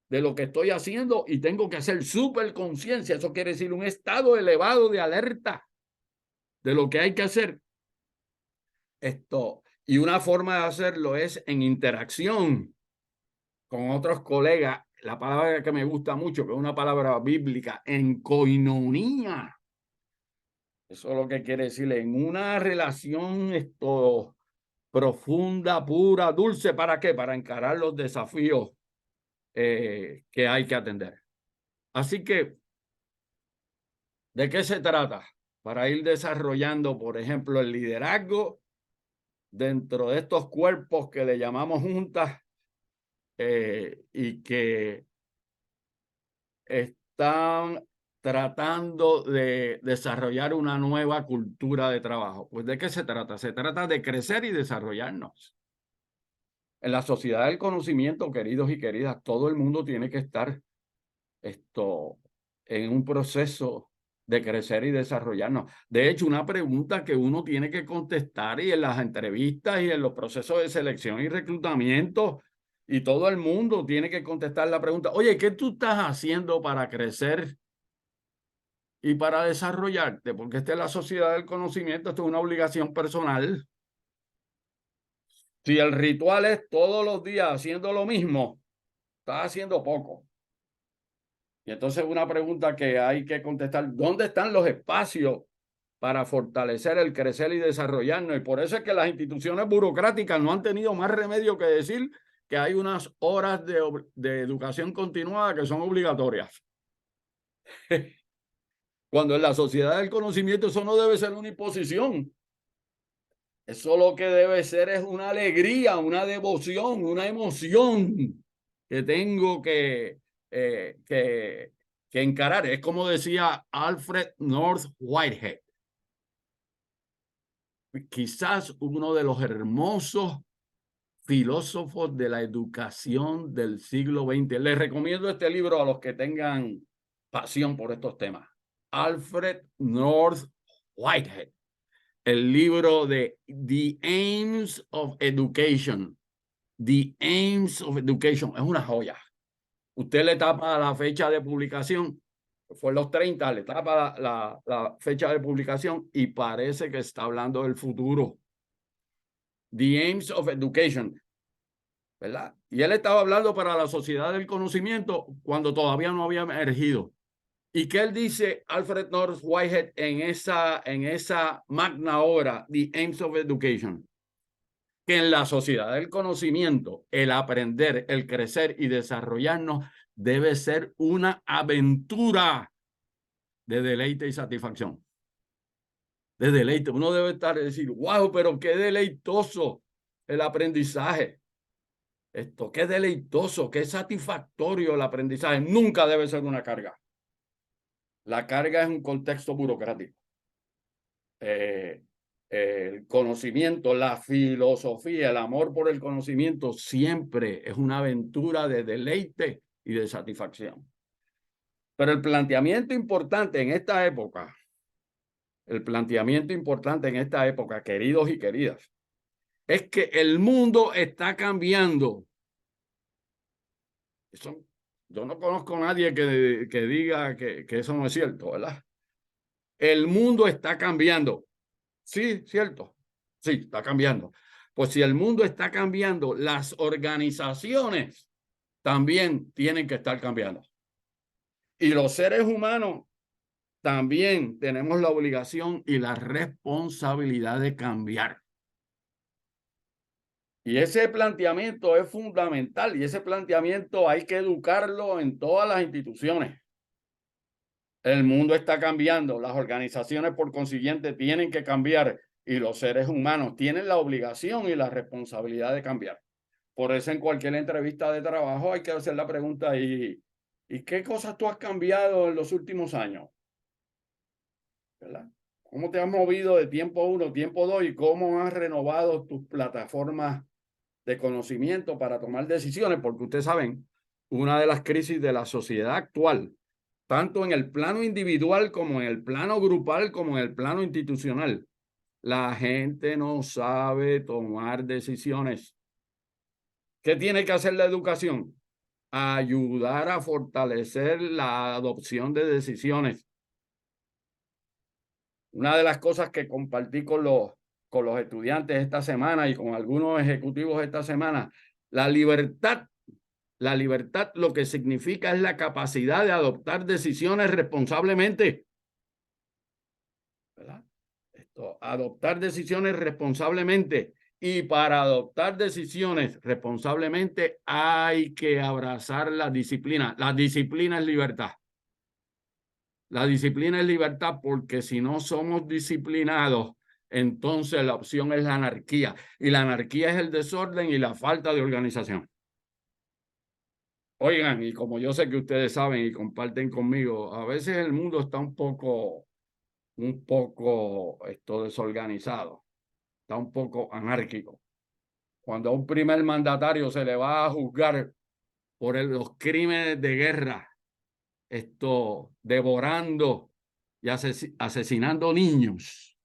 S2: de lo que estoy haciendo y tengo que hacer superconciencia. Eso quiere decir un estado elevado de alerta de lo que hay que hacer. Y una forma de hacerlo es en interacción con otros colegas. La palabra que me gusta mucho, que es una palabra bíblica, en koinonía. Eso es lo que quiere decir en una relación profunda, pura, dulce. ¿Para qué? Para encarar los desafíos que hay que atender. Así que, ¿de qué se trata? Para ir desarrollando, por ejemplo, el liderazgo dentro de estos cuerpos que le llamamos juntas y que están tratando de desarrollar una nueva cultura de trabajo. Pues, ¿de qué se trata? Se trata de crecer y desarrollarnos. En la sociedad del conocimiento, queridos y queridas, todo el mundo tiene que estar en un proceso de crecer y desarrollarnos. De hecho, una pregunta que uno tiene que contestar y en las entrevistas y en los procesos de selección y reclutamiento, y todo el mundo tiene que contestar la pregunta, oye, ¿qué tú estás haciendo para crecer y para desarrollarte? Porque esta es la sociedad del conocimiento, esto es una obligación personal. Si el ritual es todos los días haciendo lo mismo, estás haciendo poco. Y entonces una pregunta que hay que contestar, ¿dónde están los espacios para fortalecer el crecer y desarrollarnos? Y por eso es que las instituciones burocráticas no han tenido más remedio que decir que hay unas horas de educación continuada que son obligatorias. Cuando en la sociedad del conocimiento eso no debe ser una imposición. Eso lo que debe ser es una alegría, una devoción, una emoción que tengo que encarar. Es como decía Alfred North Whitehead, quizás uno de los hermosos filósofos de la educación del siglo XX. Les recomiendo este libro a los que tengan pasión por estos temas. Alfred North Whitehead. El libro de The Aims of Education. The Aims of Education. Es una joya. Usted le tapa la fecha de publicación, fue en los 30, le tapa la fecha de publicación y parece que está hablando del futuro. The Aims of Education, ¿verdad? Y él estaba hablando para la sociedad del conocimiento cuando todavía no había emergido. ¿Y qué él dice, Alfred North Whitehead, en esa magna obra, The Aims of Education? Que en la sociedad del conocimiento, el aprender, el crecer y desarrollarnos debe ser una aventura de deleite y satisfacción. De deleite. Uno debe estar y decir, wow, pero qué deleitoso el aprendizaje. Qué deleitoso, qué satisfactorio el aprendizaje. Nunca debe ser una carga. La carga es un contexto burocrático. El conocimiento, la filosofía, el amor por el conocimiento siempre es una aventura de deleite y de satisfacción. Pero el planteamiento importante en esta época, queridos y queridas, es que el mundo está cambiando. Yo no conozco a nadie que diga que eso no es cierto, ¿verdad? El mundo está cambiando. Sí, cierto. Sí, está cambiando. Pues si el mundo está cambiando, las organizaciones también tienen que estar cambiando. Y los seres humanos también tenemos la obligación y la responsabilidad de cambiar. Y ese planteamiento es fundamental y ese planteamiento hay que educarlo en todas las instituciones. El mundo está cambiando, las organizaciones por consiguiente tienen que cambiar y los seres humanos tienen la obligación y la responsabilidad de cambiar. Por eso en cualquier entrevista de trabajo hay que hacer la pregunta, ¿y qué cosas tú has cambiado en los últimos años? ¿Verdad? ¿Cómo te has movido de tiempo uno, tiempo dos y cómo has renovado tus plataformas de conocimiento para tomar decisiones? Porque ustedes saben, una de las crisis de la sociedad actual, tanto en el plano individual como en el plano grupal, como en el plano institucional, la gente no sabe tomar decisiones. ¿Qué tiene que hacer la educación? Ayudar a fortalecer la adopción de decisiones. Una de las cosas que compartí con los estudiantes esta semana y con algunos ejecutivos esta semana, la libertad lo que significa es la capacidad de adoptar decisiones responsablemente. ¿Verdad? Adoptar decisiones responsablemente. Y para adoptar decisiones responsablemente hay que abrazar la disciplina. La disciplina es libertad. La disciplina es libertad porque si no somos disciplinados, entonces la opción es la anarquía. Y la anarquía es el desorden y la falta de organización. Oigan, y como yo sé que ustedes saben y comparten conmigo, a veces el mundo está un poco desorganizado, está un poco anárquico. Cuando a un primer mandatario se le va a juzgar por los crímenes de guerra, devorando y asesinando niños.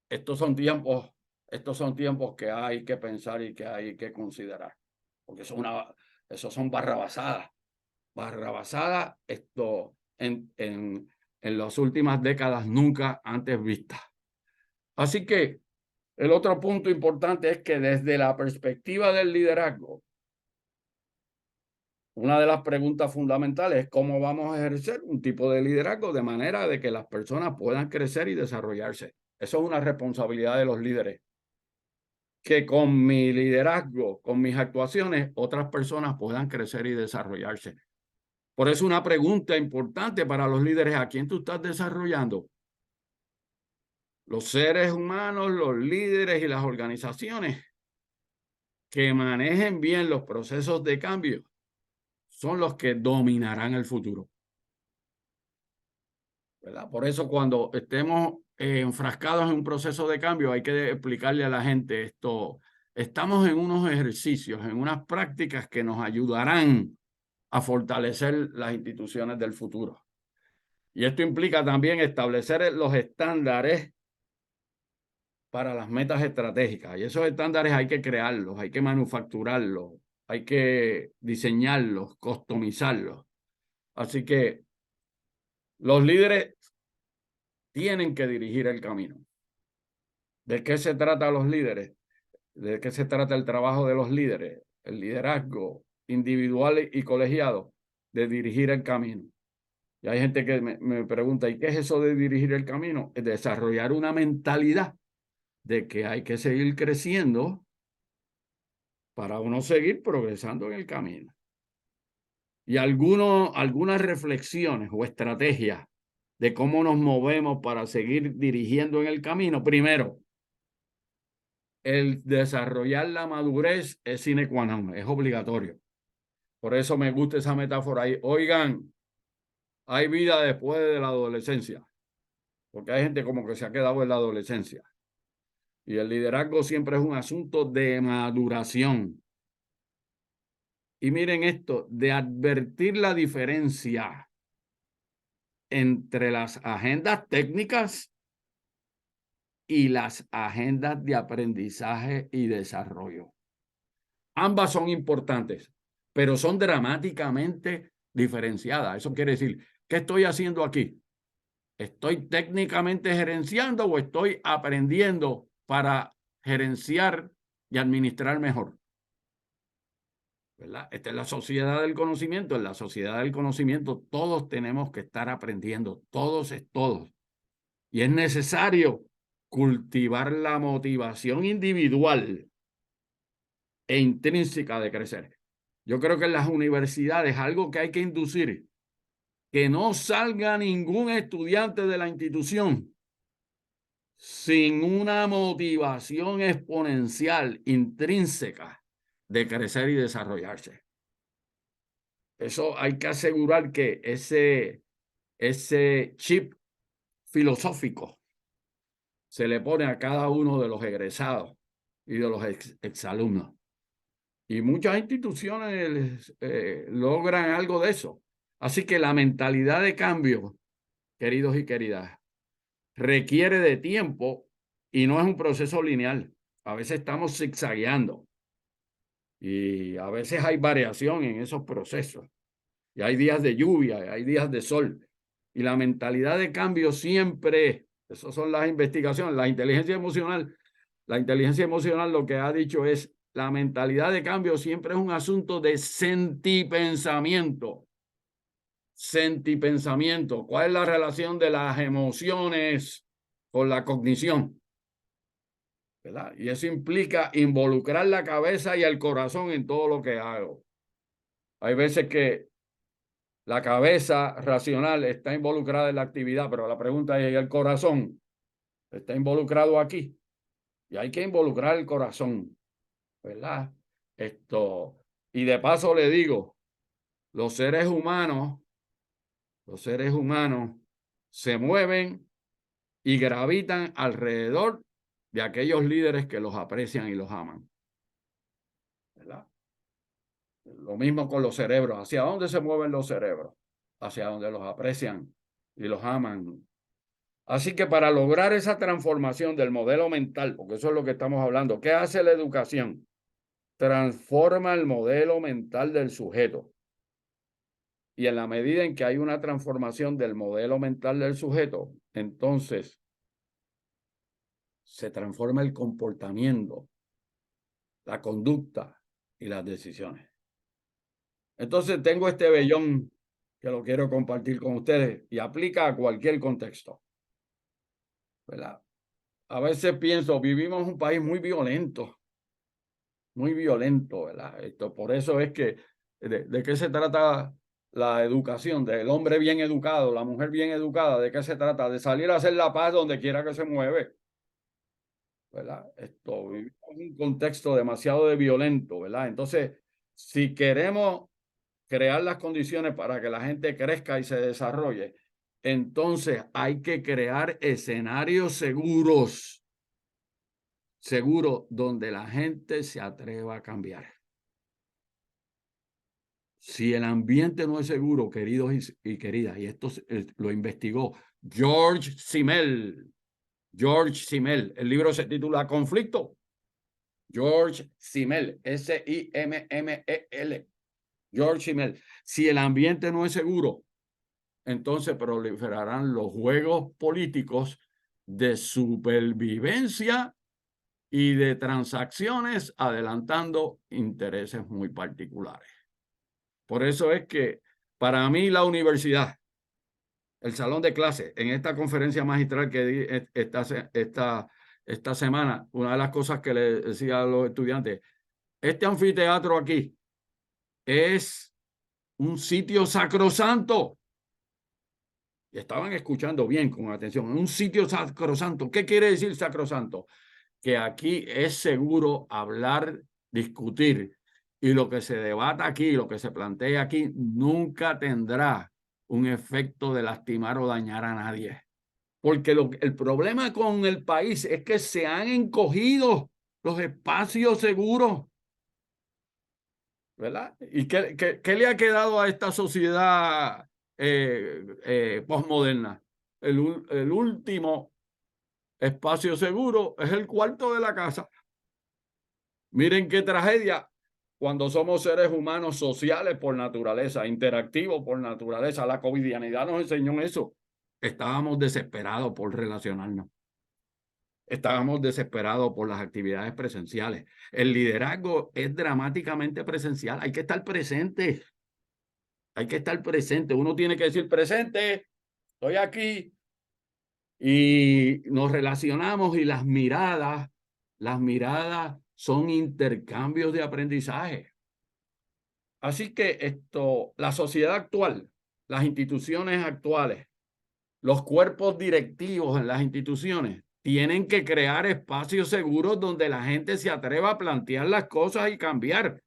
S2: Estos son tiempos que hay que pensar y que hay que considerar, porque esos son barrabasadas, en las últimas décadas nunca antes vistas. Así que el otro punto importante es que desde la perspectiva del liderazgo, una de las preguntas fundamentales es cómo vamos a ejercer un tipo de liderazgo de manera de que las personas puedan crecer y desarrollarse. Eso es una responsabilidad de los líderes. Que con mi liderazgo, con mis actuaciones, otras personas puedan crecer y desarrollarse. Por eso una pregunta importante para los líderes: ¿a quién tú estás desarrollando? Los seres humanos, los líderes y las organizaciones que manejen bien los procesos de cambio son los que dominarán el futuro. ¿Verdad? Por eso cuando estemos enfrascados en un proceso de cambio hay que explicarle a la gente esto. Estamos en unos ejercicios, en unas prácticas que nos ayudarán a fortalecer las instituciones del futuro. Y esto implica también establecer los estándares para las metas estratégicas. Y esos estándares hay que crearlos, hay que manufacturarlos, hay que diseñarlos, customizarlos. Así que los líderes tienen que dirigir el camino. ¿De qué se trata los líderes? ¿De qué se trata el trabajo de los líderes? El liderazgo individual y colegiado, de dirigir el camino. Y hay gente que me pregunta, ¿y qué es eso de dirigir el camino? Es desarrollar una mentalidad de que hay que seguir creciendo para uno seguir progresando en el camino. Y algunas reflexiones o estrategias de cómo nos movemos para seguir dirigiendo en el camino. Primero, el desarrollar la madurez es sine qua non, es obligatorio. Por eso me gusta esa metáfora ahí. Oigan, hay vida después de la adolescencia, porque hay gente como que se ha quedado en la adolescencia. Y el liderazgo siempre es un asunto de maduración. Y miren esto, de advertir la diferencia entre las agendas técnicas y las agendas de aprendizaje y desarrollo. Ambas son importantes, pero son dramáticamente diferenciadas. Eso quiere decir, ¿qué estoy haciendo aquí? ¿Estoy técnicamente gerenciando o estoy aprendiendo para gerenciar y administrar mejor? ¿Verdad? Esta es la sociedad del conocimiento. En la sociedad del conocimiento todos tenemos que estar aprendiendo, todos es todos. Y es necesario cultivar la motivación individual e intrínseca de crecer. Yo creo que en las universidades algo que hay que inducir, que no salga ningún estudiante de la institución sin una motivación exponencial, intrínseca, de crecer y desarrollarse. Eso hay que asegurar que ese chip filosófico se le pone a cada uno de los egresados y de los exalumnos. Y muchas instituciones logran algo de eso. Así que la mentalidad de cambio, queridos y queridas, requiere de tiempo y no es un proceso lineal. A veces estamos zigzagueando y a veces hay variación en esos procesos. Y hay días de lluvia, y hay días de sol. Y la mentalidad de cambio siempre, esas son las investigaciones, la inteligencia emocional lo que ha dicho es, la mentalidad de cambio siempre es un asunto de sentipensamiento. Sentipensamiento. ¿Cuál es la relación de las emociones con la cognición? ¿Verdad? Y eso implica involucrar la cabeza y el corazón en todo lo que hago. Hay veces que la cabeza racional está involucrada en la actividad, pero la pregunta es, ¿y el corazón está involucrado aquí? Y hay que involucrar el corazón, ¿verdad? Y de paso le digo, los seres humanos se mueven y gravitan alrededor de aquellos líderes que los aprecian y los aman, ¿verdad? Lo mismo con los cerebros. ¿Hacia dónde se mueven los cerebros? Hacia donde los aprecian y los aman. Así que para lograr esa transformación del modelo mental, porque eso es lo que estamos hablando, ¿qué hace la educación? Transforma el modelo mental del sujeto. Y en la medida en que hay una transformación del modelo mental del sujeto, entonces se transforma el comportamiento, la conducta y las decisiones. Entonces tengo este vellón que lo quiero compartir con ustedes y aplica a cualquier contexto, ¿verdad? A veces pienso, vivimos en un país muy violento, ¿verdad? Por eso es que, ¿de qué se trata la educación? Del hombre bien educado, la mujer bien educada, ¿de qué se trata? De salir a hacer la paz donde quiera que se mueve, ¿verdad? Vivimos en un contexto demasiado violento, ¿verdad? Entonces, si queremos crear las condiciones para que la gente crezca y se desarrolle, entonces hay que crear escenarios seguros donde la gente se atreva a cambiar. Si el ambiente no es seguro, queridos y queridas, y esto lo investigó George Simmel, el libro se titula Conflicto. George Simmel, S-I-M-M-E-L. George Simmel. Si el ambiente no es seguro, entonces proliferarán los juegos políticos de supervivencia y de transacciones adelantando intereses muy particulares. Por eso es que para mí la universidad, el salón de clase, en esta conferencia magistral que di esta semana, una de las cosas que le decía a los estudiantes, este anfiteatro aquí es un sitio sacrosanto. Y estaban escuchando bien, con atención. Un sitio sacrosanto. ¿Qué quiere decir sacrosanto? Que aquí es seguro hablar, discutir, y lo que se debata aquí, lo que se plantea aquí, nunca tendrá un efecto de lastimar o dañar a nadie. Porque el problema con el país es que se han encogido los espacios seguros, ¿verdad? ¿Y qué le ha quedado a esta sociedad posmoderna? El último espacio seguro es el cuarto de la casa. Miren qué tragedia cuando somos seres humanos sociales por naturaleza, interactivos por naturaleza. La covidianidad nos enseñó eso. Estábamos desesperados por relacionarnos. Estábamos desesperados por las actividades presenciales. El liderazgo es dramáticamente presencial. Hay que estar presente. Hay que estar presente. Uno tiene que decir presente, estoy aquí. Y nos relacionamos y las miradas son intercambios de aprendizaje. Así que la sociedad actual, las instituciones actuales, los cuerpos directivos en las instituciones tienen que crear espacios seguros donde la gente se atreva a plantear las cosas y cambiar.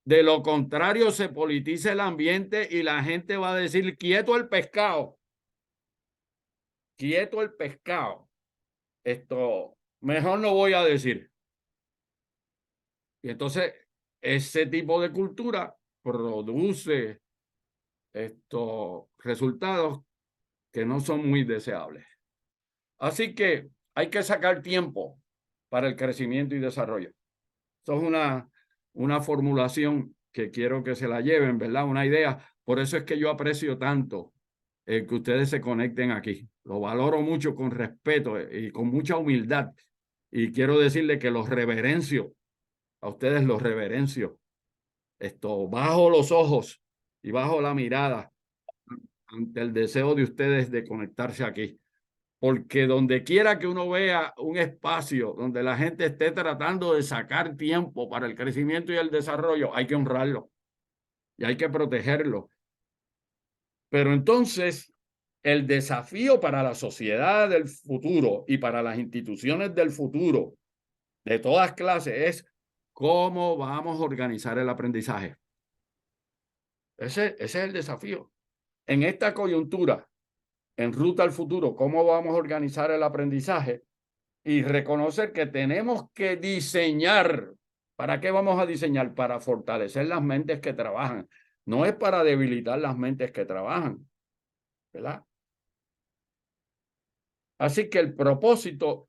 S2: De lo contrario, se politiza el ambiente y la gente va a decir, quieto el pescado. Quieto el pescado. Mejor no voy a decir. Y entonces, ese tipo de cultura produce estos resultados que no son muy deseables. Así que hay que sacar tiempo para el crecimiento y desarrollo. Esto es una formulación que quiero que se la lleven, ¿verdad? Una idea. Por eso es que yo aprecio tanto que ustedes se conecten aquí. Lo valoro mucho con respeto y con mucha humildad. Y quiero decirle que los reverencio, a ustedes los reverencio. Bajo los ojos y bajo la mirada ante el deseo de ustedes de conectarse aquí. Porque donde quiera que uno vea un espacio donde la gente esté tratando de sacar tiempo para el crecimiento y el desarrollo, hay que honrarlo y hay que protegerlo. Pero entonces, el desafío para la sociedad del futuro y para las instituciones del futuro de todas clases es cómo vamos a organizar el aprendizaje. Ese es el desafío. En esta coyuntura, en ruta al futuro, cómo vamos a organizar el aprendizaje y reconocer que tenemos que diseñar. ¿Para qué vamos a diseñar? Para fortalecer las mentes que trabajan. No es para debilitar las mentes que trabajan, ¿verdad? Así que el propósito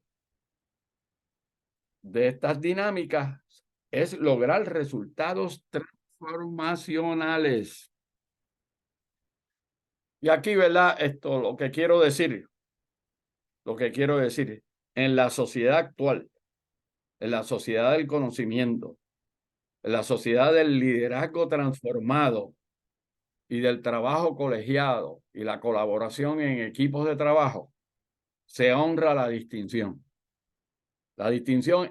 S2: de estas dinámicas es lograr resultados transformacionales. Y aquí, ¿verdad? Lo que quiero decir, en la sociedad actual, en la sociedad del conocimiento, en la sociedad del liderazgo transformado y del trabajo colegiado y la colaboración en equipos de trabajo, se honra la distinción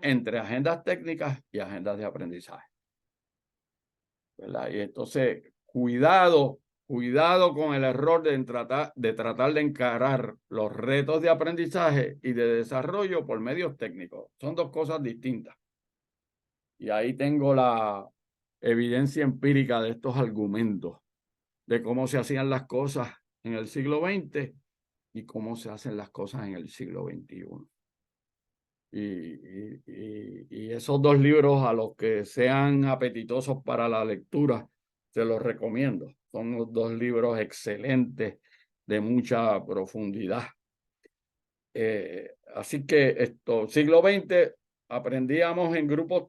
S2: entre agendas técnicas y agendas de aprendizaje, ¿verdad? Y entonces, cuidado con el error de tratar de encarar los retos de aprendizaje y de desarrollo por medios técnicos. Son dos cosas distintas. Y ahí tengo la evidencia empírica de estos argumentos, de cómo se hacían las cosas en el siglo XX y cómo se hacen las cosas en el siglo XXI. Y esos dos libros, a los que sean apetitosos para la lectura, se los recomiendo. Son dos libros excelentes, de mucha profundidad. Así que siglo XX, aprendíamos en grupos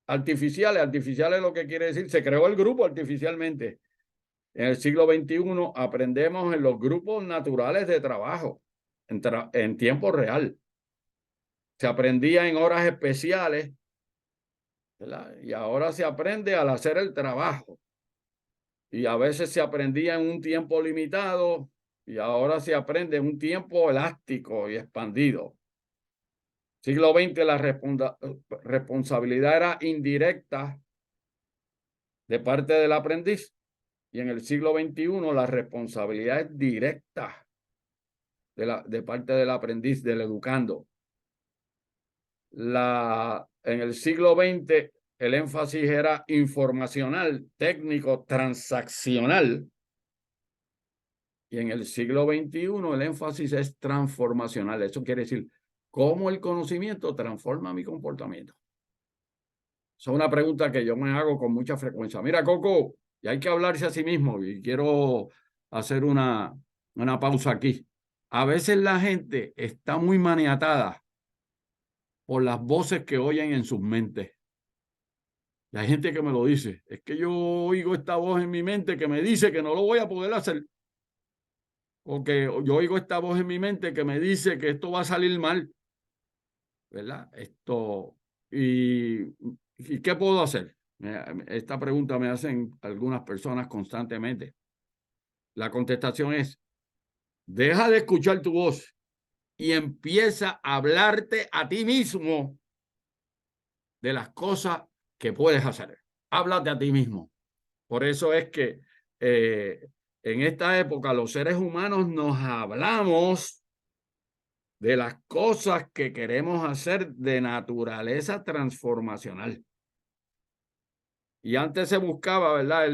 S2: artificiales. Artificiales lo que quiere decir, se creó el grupo artificialmente. En el siglo XXI aprendemos en los grupos naturales de trabajo, en tiempo real. Se aprendía en horas especiales, ¿verdad? Y ahora se aprende al hacer el trabajo. Y a veces se aprendía en un tiempo limitado y ahora se aprende en un tiempo elástico y expandido. Siglo XX la responsabilidad era indirecta de parte del aprendiz y en el siglo XXI la responsabilidad es directa de parte del aprendiz, del educando. En el siglo XX el énfasis era informacional, técnico, transaccional. Y en el siglo XXI el énfasis es transformacional. Eso quiere decir cómo el conocimiento transforma mi comportamiento. Esa es una pregunta que yo me hago con mucha frecuencia. Mira, Coco, y hay que hablarse a sí mismo. Y quiero hacer una pausa aquí. A veces la gente está muy maniatada por las voces que oyen en sus mentes. Y hay gente que me lo dice. Es que yo oigo esta voz en mi mente que me dice que no lo voy a poder hacer. O que yo oigo esta voz en mi mente que me dice que esto va a salir mal. ¿Verdad? ¿Y qué puedo hacer? Esta pregunta me hacen algunas personas constantemente. La contestación es, deja de escuchar tu voz y empieza a hablarte a ti mismo de las cosas que puedes hacer. Háblate a ti mismo. Por eso es que en esta época los seres humanos nos hablamos de las cosas que queremos hacer de naturaleza transformacional. Y antes se buscaba, ¿verdad?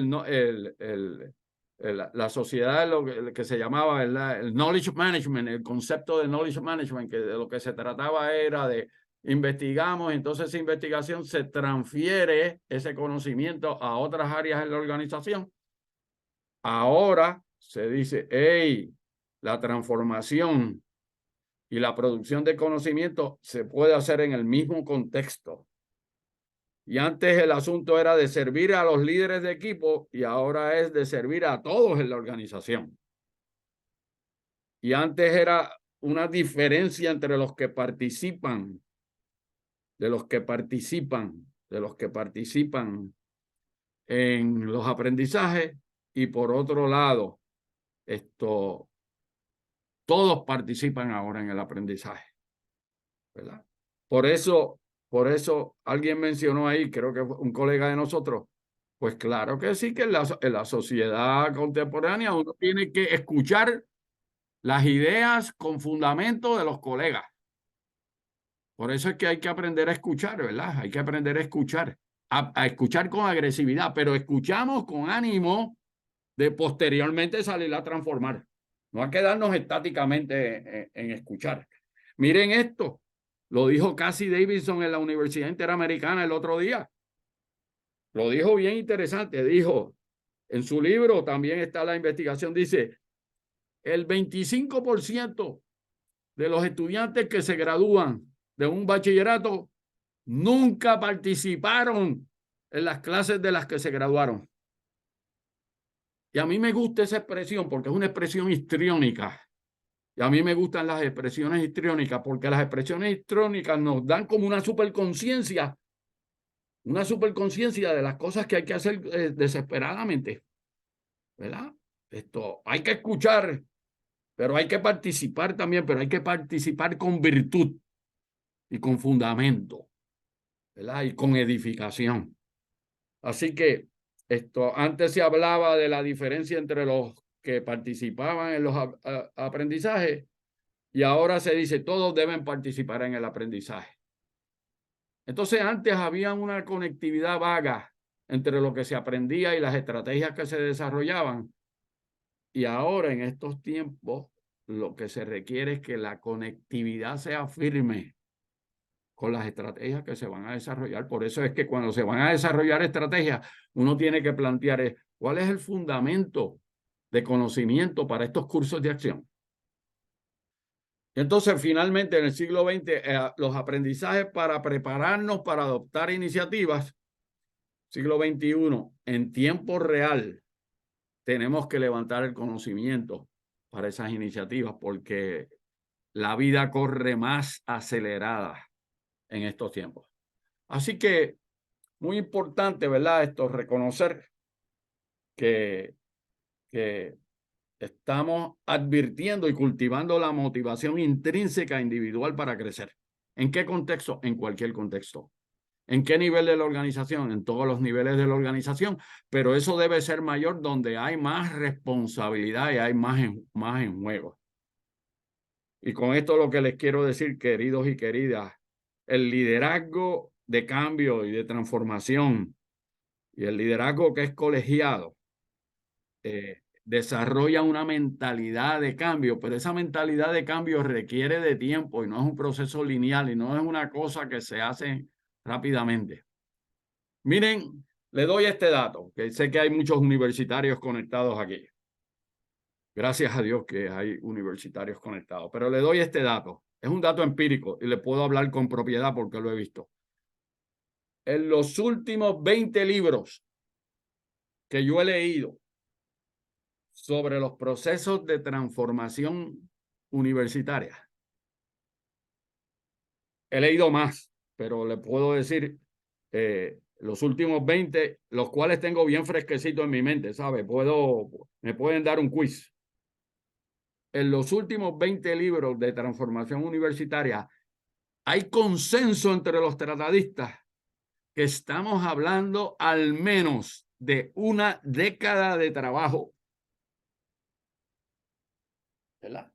S2: La sociedad, lo que se llamaba, ¿verdad? El knowledge management, el concepto de knowledge management, que de lo que se trataba era de investigamos, entonces esa investigación se transfiere ese conocimiento a otras áreas de la organización. Ahora se dice, hey, la transformación y la producción de conocimiento se puede hacer en el mismo contexto. Y antes el asunto era de servir a los líderes de equipo y ahora es de servir a todos en la organización. Y antes era una diferencia entre los que participan, de los que participan en los aprendizajes y por otro lado, todos participan ahora en el aprendizaje, ¿verdad? Por eso alguien mencionó ahí, creo que fue un colega de nosotros, pues claro que sí, que en la sociedad contemporánea uno tiene que escuchar las ideas con fundamento de los colegas. Por eso es que hay que aprender a escuchar, ¿verdad? Hay que aprender a escuchar, a escuchar con agresividad, pero escuchamos con ánimo de posteriormente salir a transformar. No a quedarnos estáticamente en escuchar. Miren esto, lo dijo Cassie Davidson en la Universidad Interamericana el otro día. Lo dijo bien interesante, dijo, en su libro también está la investigación, dice, el 25% de los estudiantes que se gradúan de un bachillerato nunca participaron en las clases de las que se graduaron. Y a mí me gusta esa expresión porque es una expresión histriónica. Y a mí me gustan las expresiones histriónicas porque las expresiones histriónicas nos dan como una superconciencia de las cosas que hay que hacer desesperadamente, ¿verdad? Hay que escuchar, pero hay que participar también, pero hay que participar con virtud y con fundamento, ¿verdad? Y con edificación. Así que antes se hablaba de la diferencia entre los que participaban en los aprendizajes y ahora se dice todos deben participar en el aprendizaje. Entonces antes había una conectividad vaga entre lo que se aprendía y las estrategias que se desarrollaban. Y ahora en estos tiempos lo que se requiere es que la conectividad sea firme con las estrategias que se van a desarrollar. Por eso es que cuando se van a desarrollar estrategias, uno tiene que plantear cuál es el fundamento de conocimiento para estos cursos de acción. Entonces, finalmente, en el siglo XX, los aprendizajes para prepararnos para adoptar iniciativas, siglo XXI, en tiempo real, tenemos que levantar el conocimiento para esas iniciativas porque la vida corre más acelerada en estos tiempos. Así que, muy importante, ¿verdad? Reconocer que estamos advirtiendo y cultivando la motivación intrínseca individual para crecer. ¿En qué contexto? En cualquier contexto. ¿En qué nivel de la organización? En todos los niveles de la organización, pero eso debe ser mayor donde hay más responsabilidad y hay más en juego. Y con esto lo que les quiero decir, queridos y queridas, el liderazgo de cambio y de transformación y el liderazgo que es colegiado desarrolla una mentalidad de cambio, pero esa mentalidad de cambio requiere de tiempo y no es un proceso lineal y no es una cosa que se hace rápidamente. Miren, le doy este dato, que sé que hay muchos universitarios conectados aquí. Gracias a Dios que hay universitarios conectados, pero le doy este dato. Es un dato empírico y le puedo hablar con propiedad porque lo he visto. En los últimos 20 libros que yo he leído sobre los procesos de transformación universitaria, he leído más, pero le puedo decir los últimos 20, los cuales tengo bien fresquecitos en mi mente, ¿sabe? Me pueden dar un quiz. en los últimos 20 libros de transformación universitaria, hay consenso entre los tratadistas que estamos hablando al menos de una década de trabajo. ¿Verdad?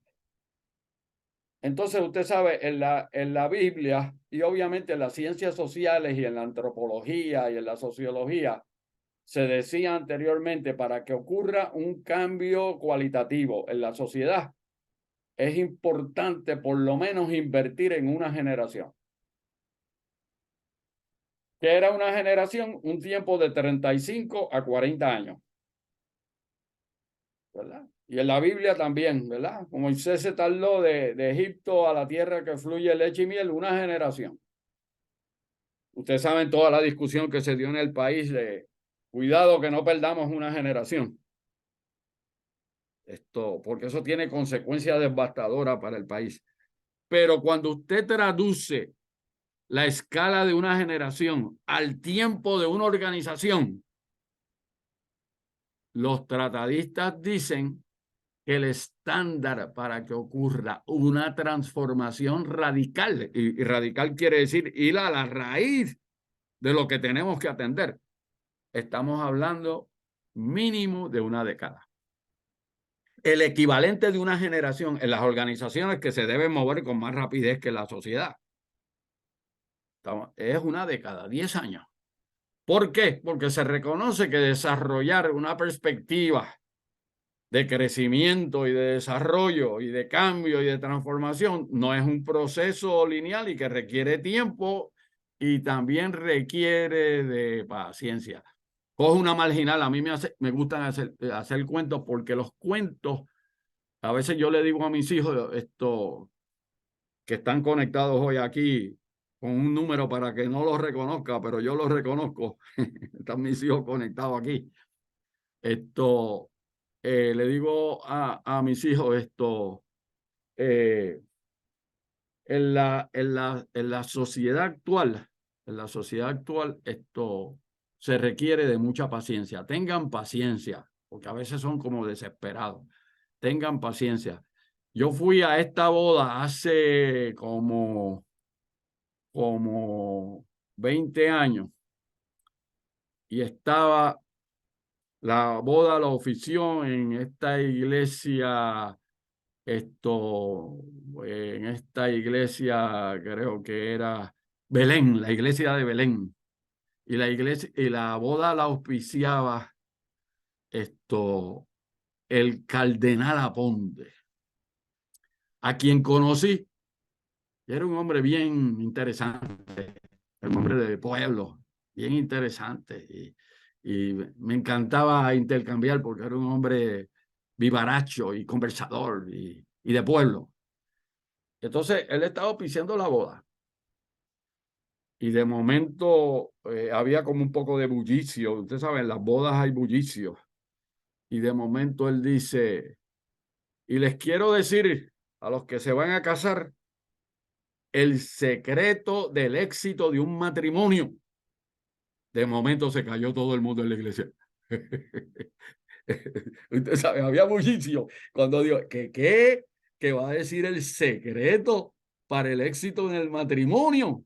S2: Entonces, usted sabe, en la Biblia y obviamente en las ciencias sociales y en la antropología y en la sociología, se decía anteriormente, para que ocurra un cambio cualitativo en la sociedad, es importante por lo menos invertir en una generación. ¿Qué era una generación? Un tiempo de 35 a 40 años. ¿Verdad? Y en la Biblia también, ¿verdad? Como Moisés se tardó de Egipto a la tierra que fluye leche y miel, una generación. Ustedes saben toda la discusión que se dio en el país de cuidado que no perdamos una generación. Porque eso tiene consecuencias devastadoras para el país. Pero cuando usted traduce la escala de una generación al tiempo de una organización, los tratadistas dicen que el estándar para que ocurra una transformación radical, y radical quiere decir ir a la raíz de lo que tenemos que atender, estamos hablando mínimo de una década. El equivalente de una generación en las organizaciones que se deben mover con más rapidez que la sociedad es una década, 10 años. ¿Por qué? Porque se reconoce que desarrollar una perspectiva de crecimiento y de desarrollo y de cambio y de transformación no es un proceso lineal y que requiere tiempo y también requiere de paciencia. Coge una marginal, a mí me gustan hacer cuentos porque los cuentos, a veces yo le digo a mis hijos que están conectados hoy aquí con un número para que no los reconozca, pero yo los reconozco. Están mis hijos conectados aquí. Le digo a mis hijos en la sociedad actual, se requiere de mucha paciencia. Tengan paciencia, porque a veces son como desesperados. Tengan paciencia. Yo fui a esta boda hace como 20 años y estaba la boda, la ofició en esta iglesia, en esta iglesia creo que era Belén, la iglesia de Belén. Y la boda la auspiciaba el cardenal Aponte, a quien conocí. Era un hombre bien interesante, un hombre de pueblo, bien interesante. Y me encantaba intercambiar porque era un hombre vivaracho y conversador y de pueblo. Entonces, él estaba auspiciando la boda. Y de momento había como un poco de bullicio. Usted sabe, en las bodas hay bullicio. Y de momento él dice, y les quiero decir a los que se van a casar, el secreto del éxito de un matrimonio. De momento se cayó todo el mundo en la iglesia. Usted sabe, había bullicio cuando dijo, ¿qué? ¿Qué va a decir el secreto para el éxito en el matrimonio?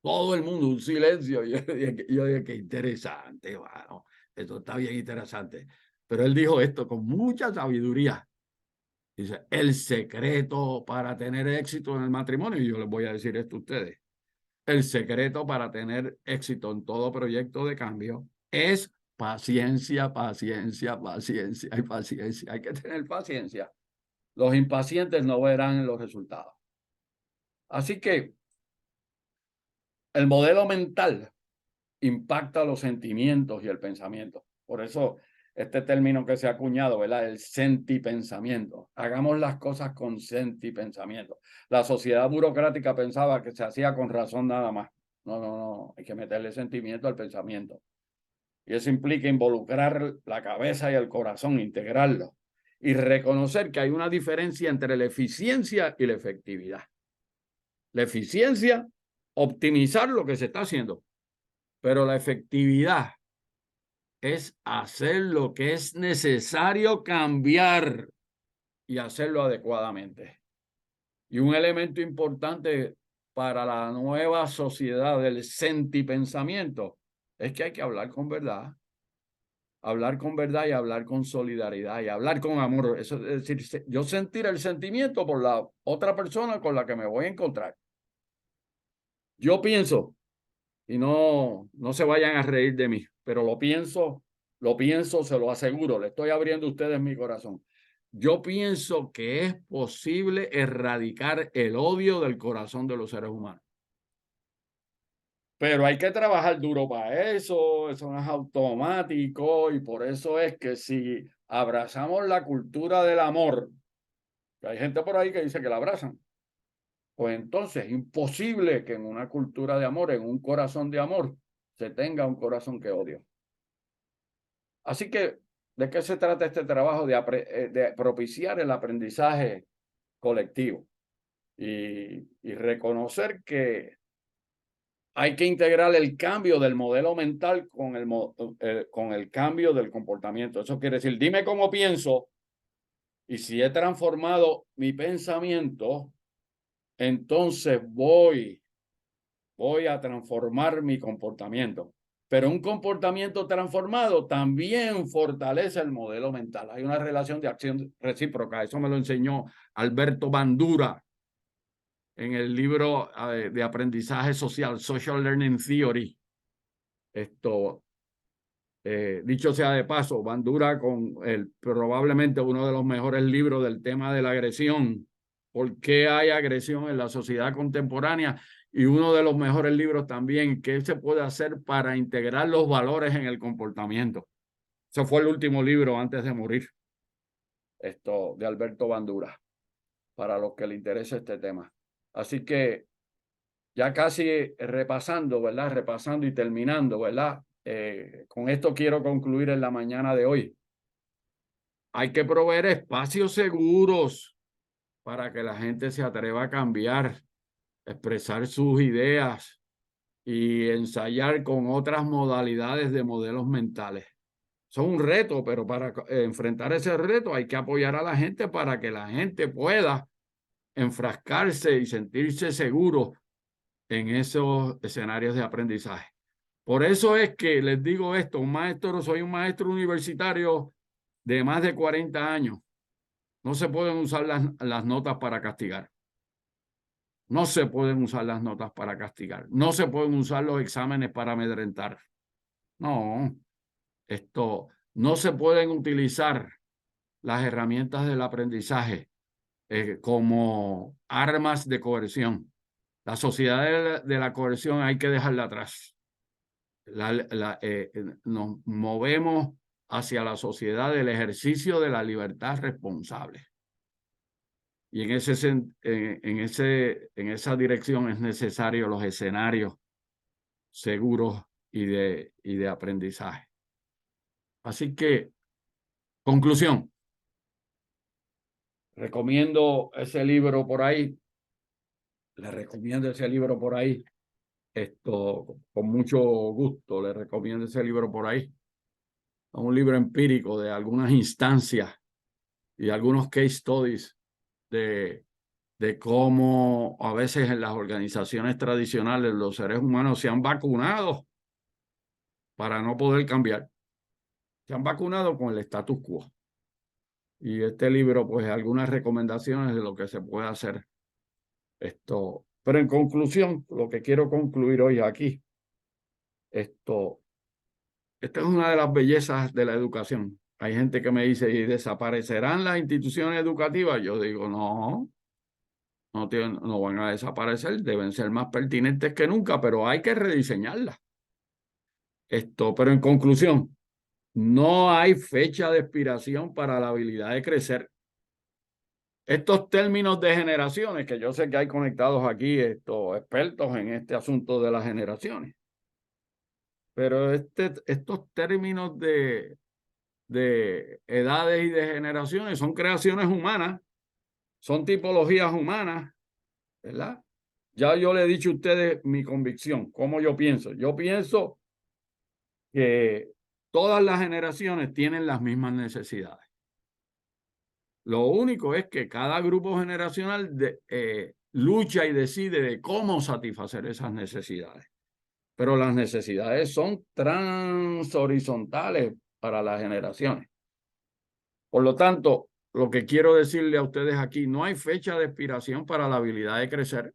S2: Todo el mundo, un silencio. Yo dije, qué interesante, bueno, esto está bien interesante. Pero él dijo esto con mucha sabiduría. Dice, el secreto para tener éxito en el matrimonio, y yo les voy a decir esto a ustedes, el secreto para tener éxito en todo proyecto de cambio es paciencia, paciencia, paciencia y paciencia. Hay que tener paciencia. Los impacientes no verán los resultados. Así que el modelo mental impacta los sentimientos y el pensamiento. Por eso este término que se ha acuñado, ¿verdad? El sentipensamiento. Hagamos las cosas con sentipensamiento. La sociedad burocrática pensaba que se hacía con razón nada más. No. Hay que meterle sentimiento al pensamiento. Y eso implica involucrar la cabeza y el corazón, integrarlo. Y reconocer que hay una diferencia entre la eficiencia y la efectividad. La eficiencia, optimizar lo que se está haciendo. Pero la efectividad es hacer lo que es necesario cambiar y hacerlo adecuadamente. Y un elemento importante para la nueva sociedad del sentipensamiento es que hay que hablar con verdad. Hablar con verdad y hablar con solidaridad y hablar con amor. Eso es decir, yo sentir el sentimiento por la otra persona con la que me voy a encontrar. Yo pienso, y no se vayan a reír de mí, pero lo pienso, se lo aseguro, le estoy abriendo a ustedes mi corazón. Yo pienso que es posible erradicar el odio del corazón de los seres humanos. Pero hay que trabajar duro para eso no es automático y por eso es que si abrazamos la cultura del amor, que hay gente por ahí que dice que la abrazan, pues entonces es imposible que en una cultura de amor, en un corazón de amor, se tenga un corazón que odia. Así que, ¿de qué se trata este trabajo de propiciar el aprendizaje colectivo y reconocer que hay que integrar el cambio del modelo mental con el cambio del comportamiento? Eso quiere decir, dime cómo pienso y si he transformado mi pensamiento, entonces voy a transformar mi comportamiento. Pero un comportamiento transformado también fortalece el modelo mental. Hay una relación de acción recíproca. Eso me lo enseñó Alberto Bandura en el libro de aprendizaje social, Social Learning Theory. Dicho sea de paso, Bandura con probablemente uno de los mejores libros del tema de la agresión. ¿Por qué hay agresión en la sociedad contemporánea? Y uno de los mejores libros también, ¿qué se puede hacer para integrar los valores en el comportamiento? Ese fue el último libro antes de morir, de Alberto Bandura, para los que le interese este tema. Así que ya casi repasando, ¿verdad? Repasando y terminando, ¿verdad? Con esto quiero concluir en la mañana de hoy. Hay que proveer espacios seguros para que la gente se atreva a cambiar, expresar sus ideas y ensayar con otras modalidades de modelos mentales. Son un reto, pero para enfrentar ese reto hay que apoyar a la gente para que la gente pueda enfrascarse y sentirse seguro en esos escenarios de aprendizaje. Por eso es que les digo esto, soy un maestro universitario de más de 40 años. No se pueden usar las notas para castigar. No se pueden usar las notas para castigar. No se pueden usar los exámenes para amedrentar. No, no se pueden utilizar las herramientas del aprendizaje como armas de coerción. La sociedad de la coerción hay que dejarla atrás. Nos movemos hacia la sociedad del ejercicio de la libertad responsable. Y en esa dirección es necesario los escenarios seguros y de aprendizaje. Así que, conclusión. Recomiendo ese libro por ahí. Le recomiendo ese libro por ahí. Con mucho gusto le recomiendo ese libro por ahí. Es un libro empírico de algunas instancias y algunos case studies de cómo a veces en las organizaciones tradicionales los seres humanos se han vacunado para no poder cambiar. Se han vacunado con el status quo. Y este libro, pues, algunas recomendaciones de lo que se puede hacer. Pero en conclusión, lo que quiero concluir hoy aquí, esta es una de las bellezas de la educación. Hay gente que me dice, ¿y desaparecerán las instituciones educativas? Yo digo, no van a desaparecer, deben ser más pertinentes que nunca, pero hay que rediseñarlas. Pero en conclusión, no hay fecha de expiración para la habilidad de crecer. Estos términos de generaciones, que yo sé que hay conectados aquí expertos en este asunto de las generaciones, pero estos términos de edades y de generaciones son creaciones humanas, son tipologías humanas, ¿verdad? Ya yo le he dicho a ustedes mi convicción, cómo yo pienso. Yo pienso que todas las generaciones tienen las mismas necesidades. Lo único es que cada grupo generacional lucha y decide de cómo satisfacer esas necesidades. Pero las necesidades son transhorizontales para las generaciones. Por lo tanto, lo que quiero decirle a ustedes aquí, no hay fecha de expiración para la habilidad de crecer,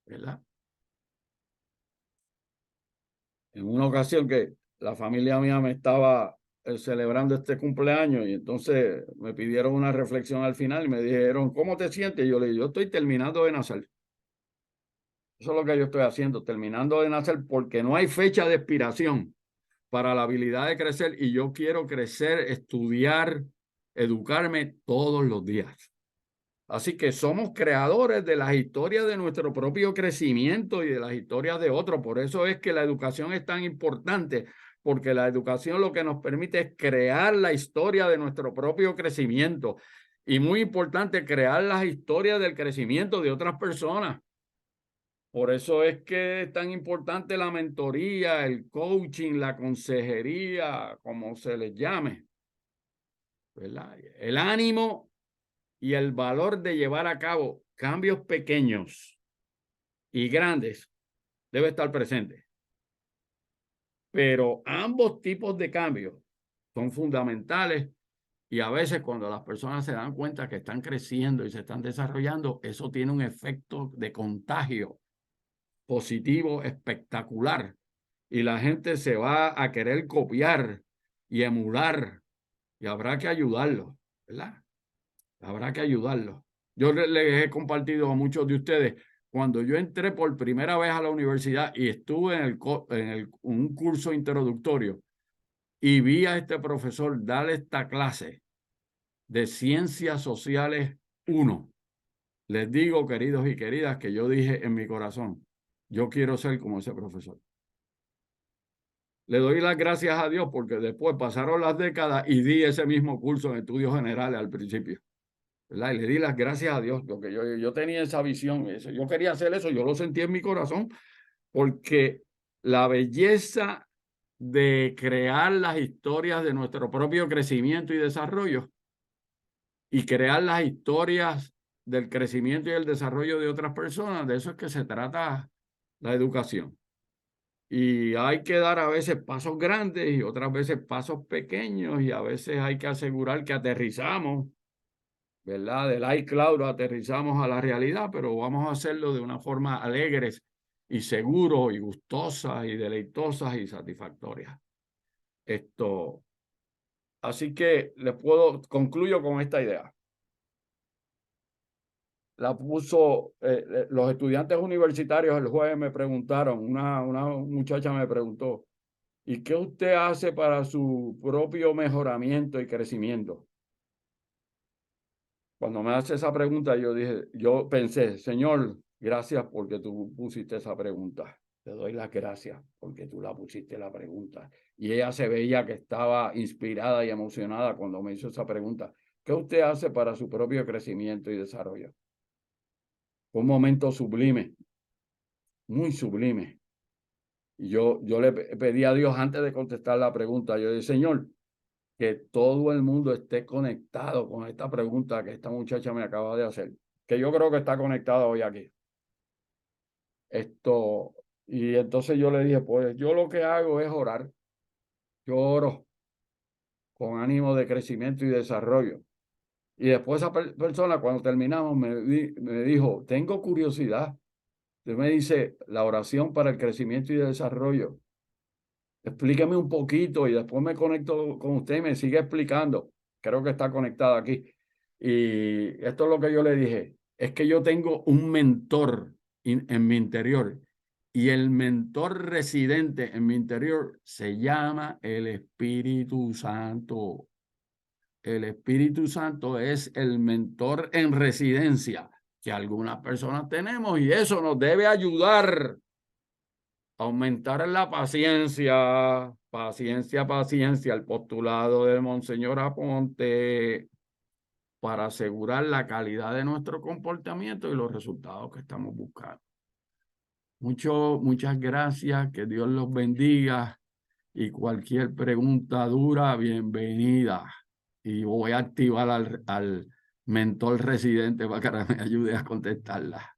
S2: ¿verdad? En una ocasión que la familia mía me estaba celebrando este cumpleaños y entonces me pidieron una reflexión al final y me dijeron, ¿cómo te sientes? Y yo le dije, yo estoy terminando de nacer. Eso es lo que yo estoy haciendo, terminando de nacer porque no hay fecha de expiración para la habilidad de crecer y yo quiero crecer, estudiar, educarme todos los días. Así que somos creadores de las historias de nuestro propio crecimiento y de las historias de otros. Por eso es que la educación es tan importante, porque la educación lo que nos permite es crear la historia de nuestro propio crecimiento. Y muy importante, crear las historias del crecimiento de otras personas. Por eso es que es tan importante la mentoría, el coaching, la consejería, como se les llame, ¿verdad? El ánimo y el valor de llevar a cabo cambios pequeños y grandes debe estar presente. Pero ambos tipos de cambios son fundamentales y a veces cuando las personas se dan cuenta que están creciendo y se están desarrollando, eso tiene un efecto de contagio positivo espectacular y la gente se va a querer copiar y emular y habrá que ayudarlos, ¿verdad? Habrá que ayudarlos. Yo les he compartido a muchos de ustedes, cuando yo entré por primera vez a la universidad y estuve en un curso introductorio y vi a este profesor dar esta clase de Ciencias Sociales 1, les digo, queridos y queridas, que yo dije en mi corazón, yo quiero ser como ese profesor. Le doy las gracias a Dios porque después pasaron las décadas y di ese mismo curso en estudios generales al principio, ¿verdad? Y le di las gracias a Dios porque yo tenía esa visión, yo quería hacer eso, yo lo sentí en mi corazón porque la belleza de crear las historias de nuestro propio crecimiento y desarrollo y crear las historias del crecimiento y el desarrollo de otras personas, de eso es que se trata la educación. Y hay que dar a veces pasos grandes y otras veces pasos pequeños y a veces hay que asegurar que aterrizamos, ¿verdad? Del iCloud aterrizamos a la realidad, pero vamos a hacerlo de una forma alegre y seguro y gustosa y deleitosa y satisfactoria. Así que concluyo con esta idea. La puso, los estudiantes universitarios el jueves me preguntaron, una muchacha me preguntó, ¿y qué usted hace para su propio mejoramiento y crecimiento? Cuando me hace esa pregunta, yo pensé, Señor, gracias porque tú pusiste esa pregunta. Te doy las gracias porque tú la pusiste la pregunta. Y ella se veía que estaba inspirada y emocionada cuando me hizo esa pregunta. ¿Qué usted hace para su propio crecimiento y desarrollo? Fue un momento sublime, muy sublime. Y yo le pedí a Dios antes de contestar la pregunta, yo dije, Señor, que todo el mundo esté conectado con esta pregunta que esta muchacha me acaba de hacer, que yo creo que está conectada hoy aquí. Y entonces yo le dije, pues yo lo que hago es orar. Yo oro con ánimo de crecimiento y desarrollo. Y después esa persona, cuando terminamos, me dijo, tengo curiosidad. Usted me dice, la oración para el crecimiento y desarrollo. Explíqueme un poquito y después me conecto con usted y me sigue explicando. Creo que está conectada aquí. Y esto es lo que yo le dije. Es que yo tengo un mentor en mi interior y el mentor residente en mi interior se llama el Espíritu Santo. El Espíritu Santo es el mentor en residencia que algunas personas tenemos y eso nos debe ayudar aumentar la paciencia, paciencia, el postulado del Monseñor Aponte para asegurar la calidad de nuestro comportamiento y los resultados que estamos buscando. Muchas gracias, que Dios los bendiga y cualquier pregunta dura, bienvenida. y voy a activar al mentor residente para que me ayude a contestarla.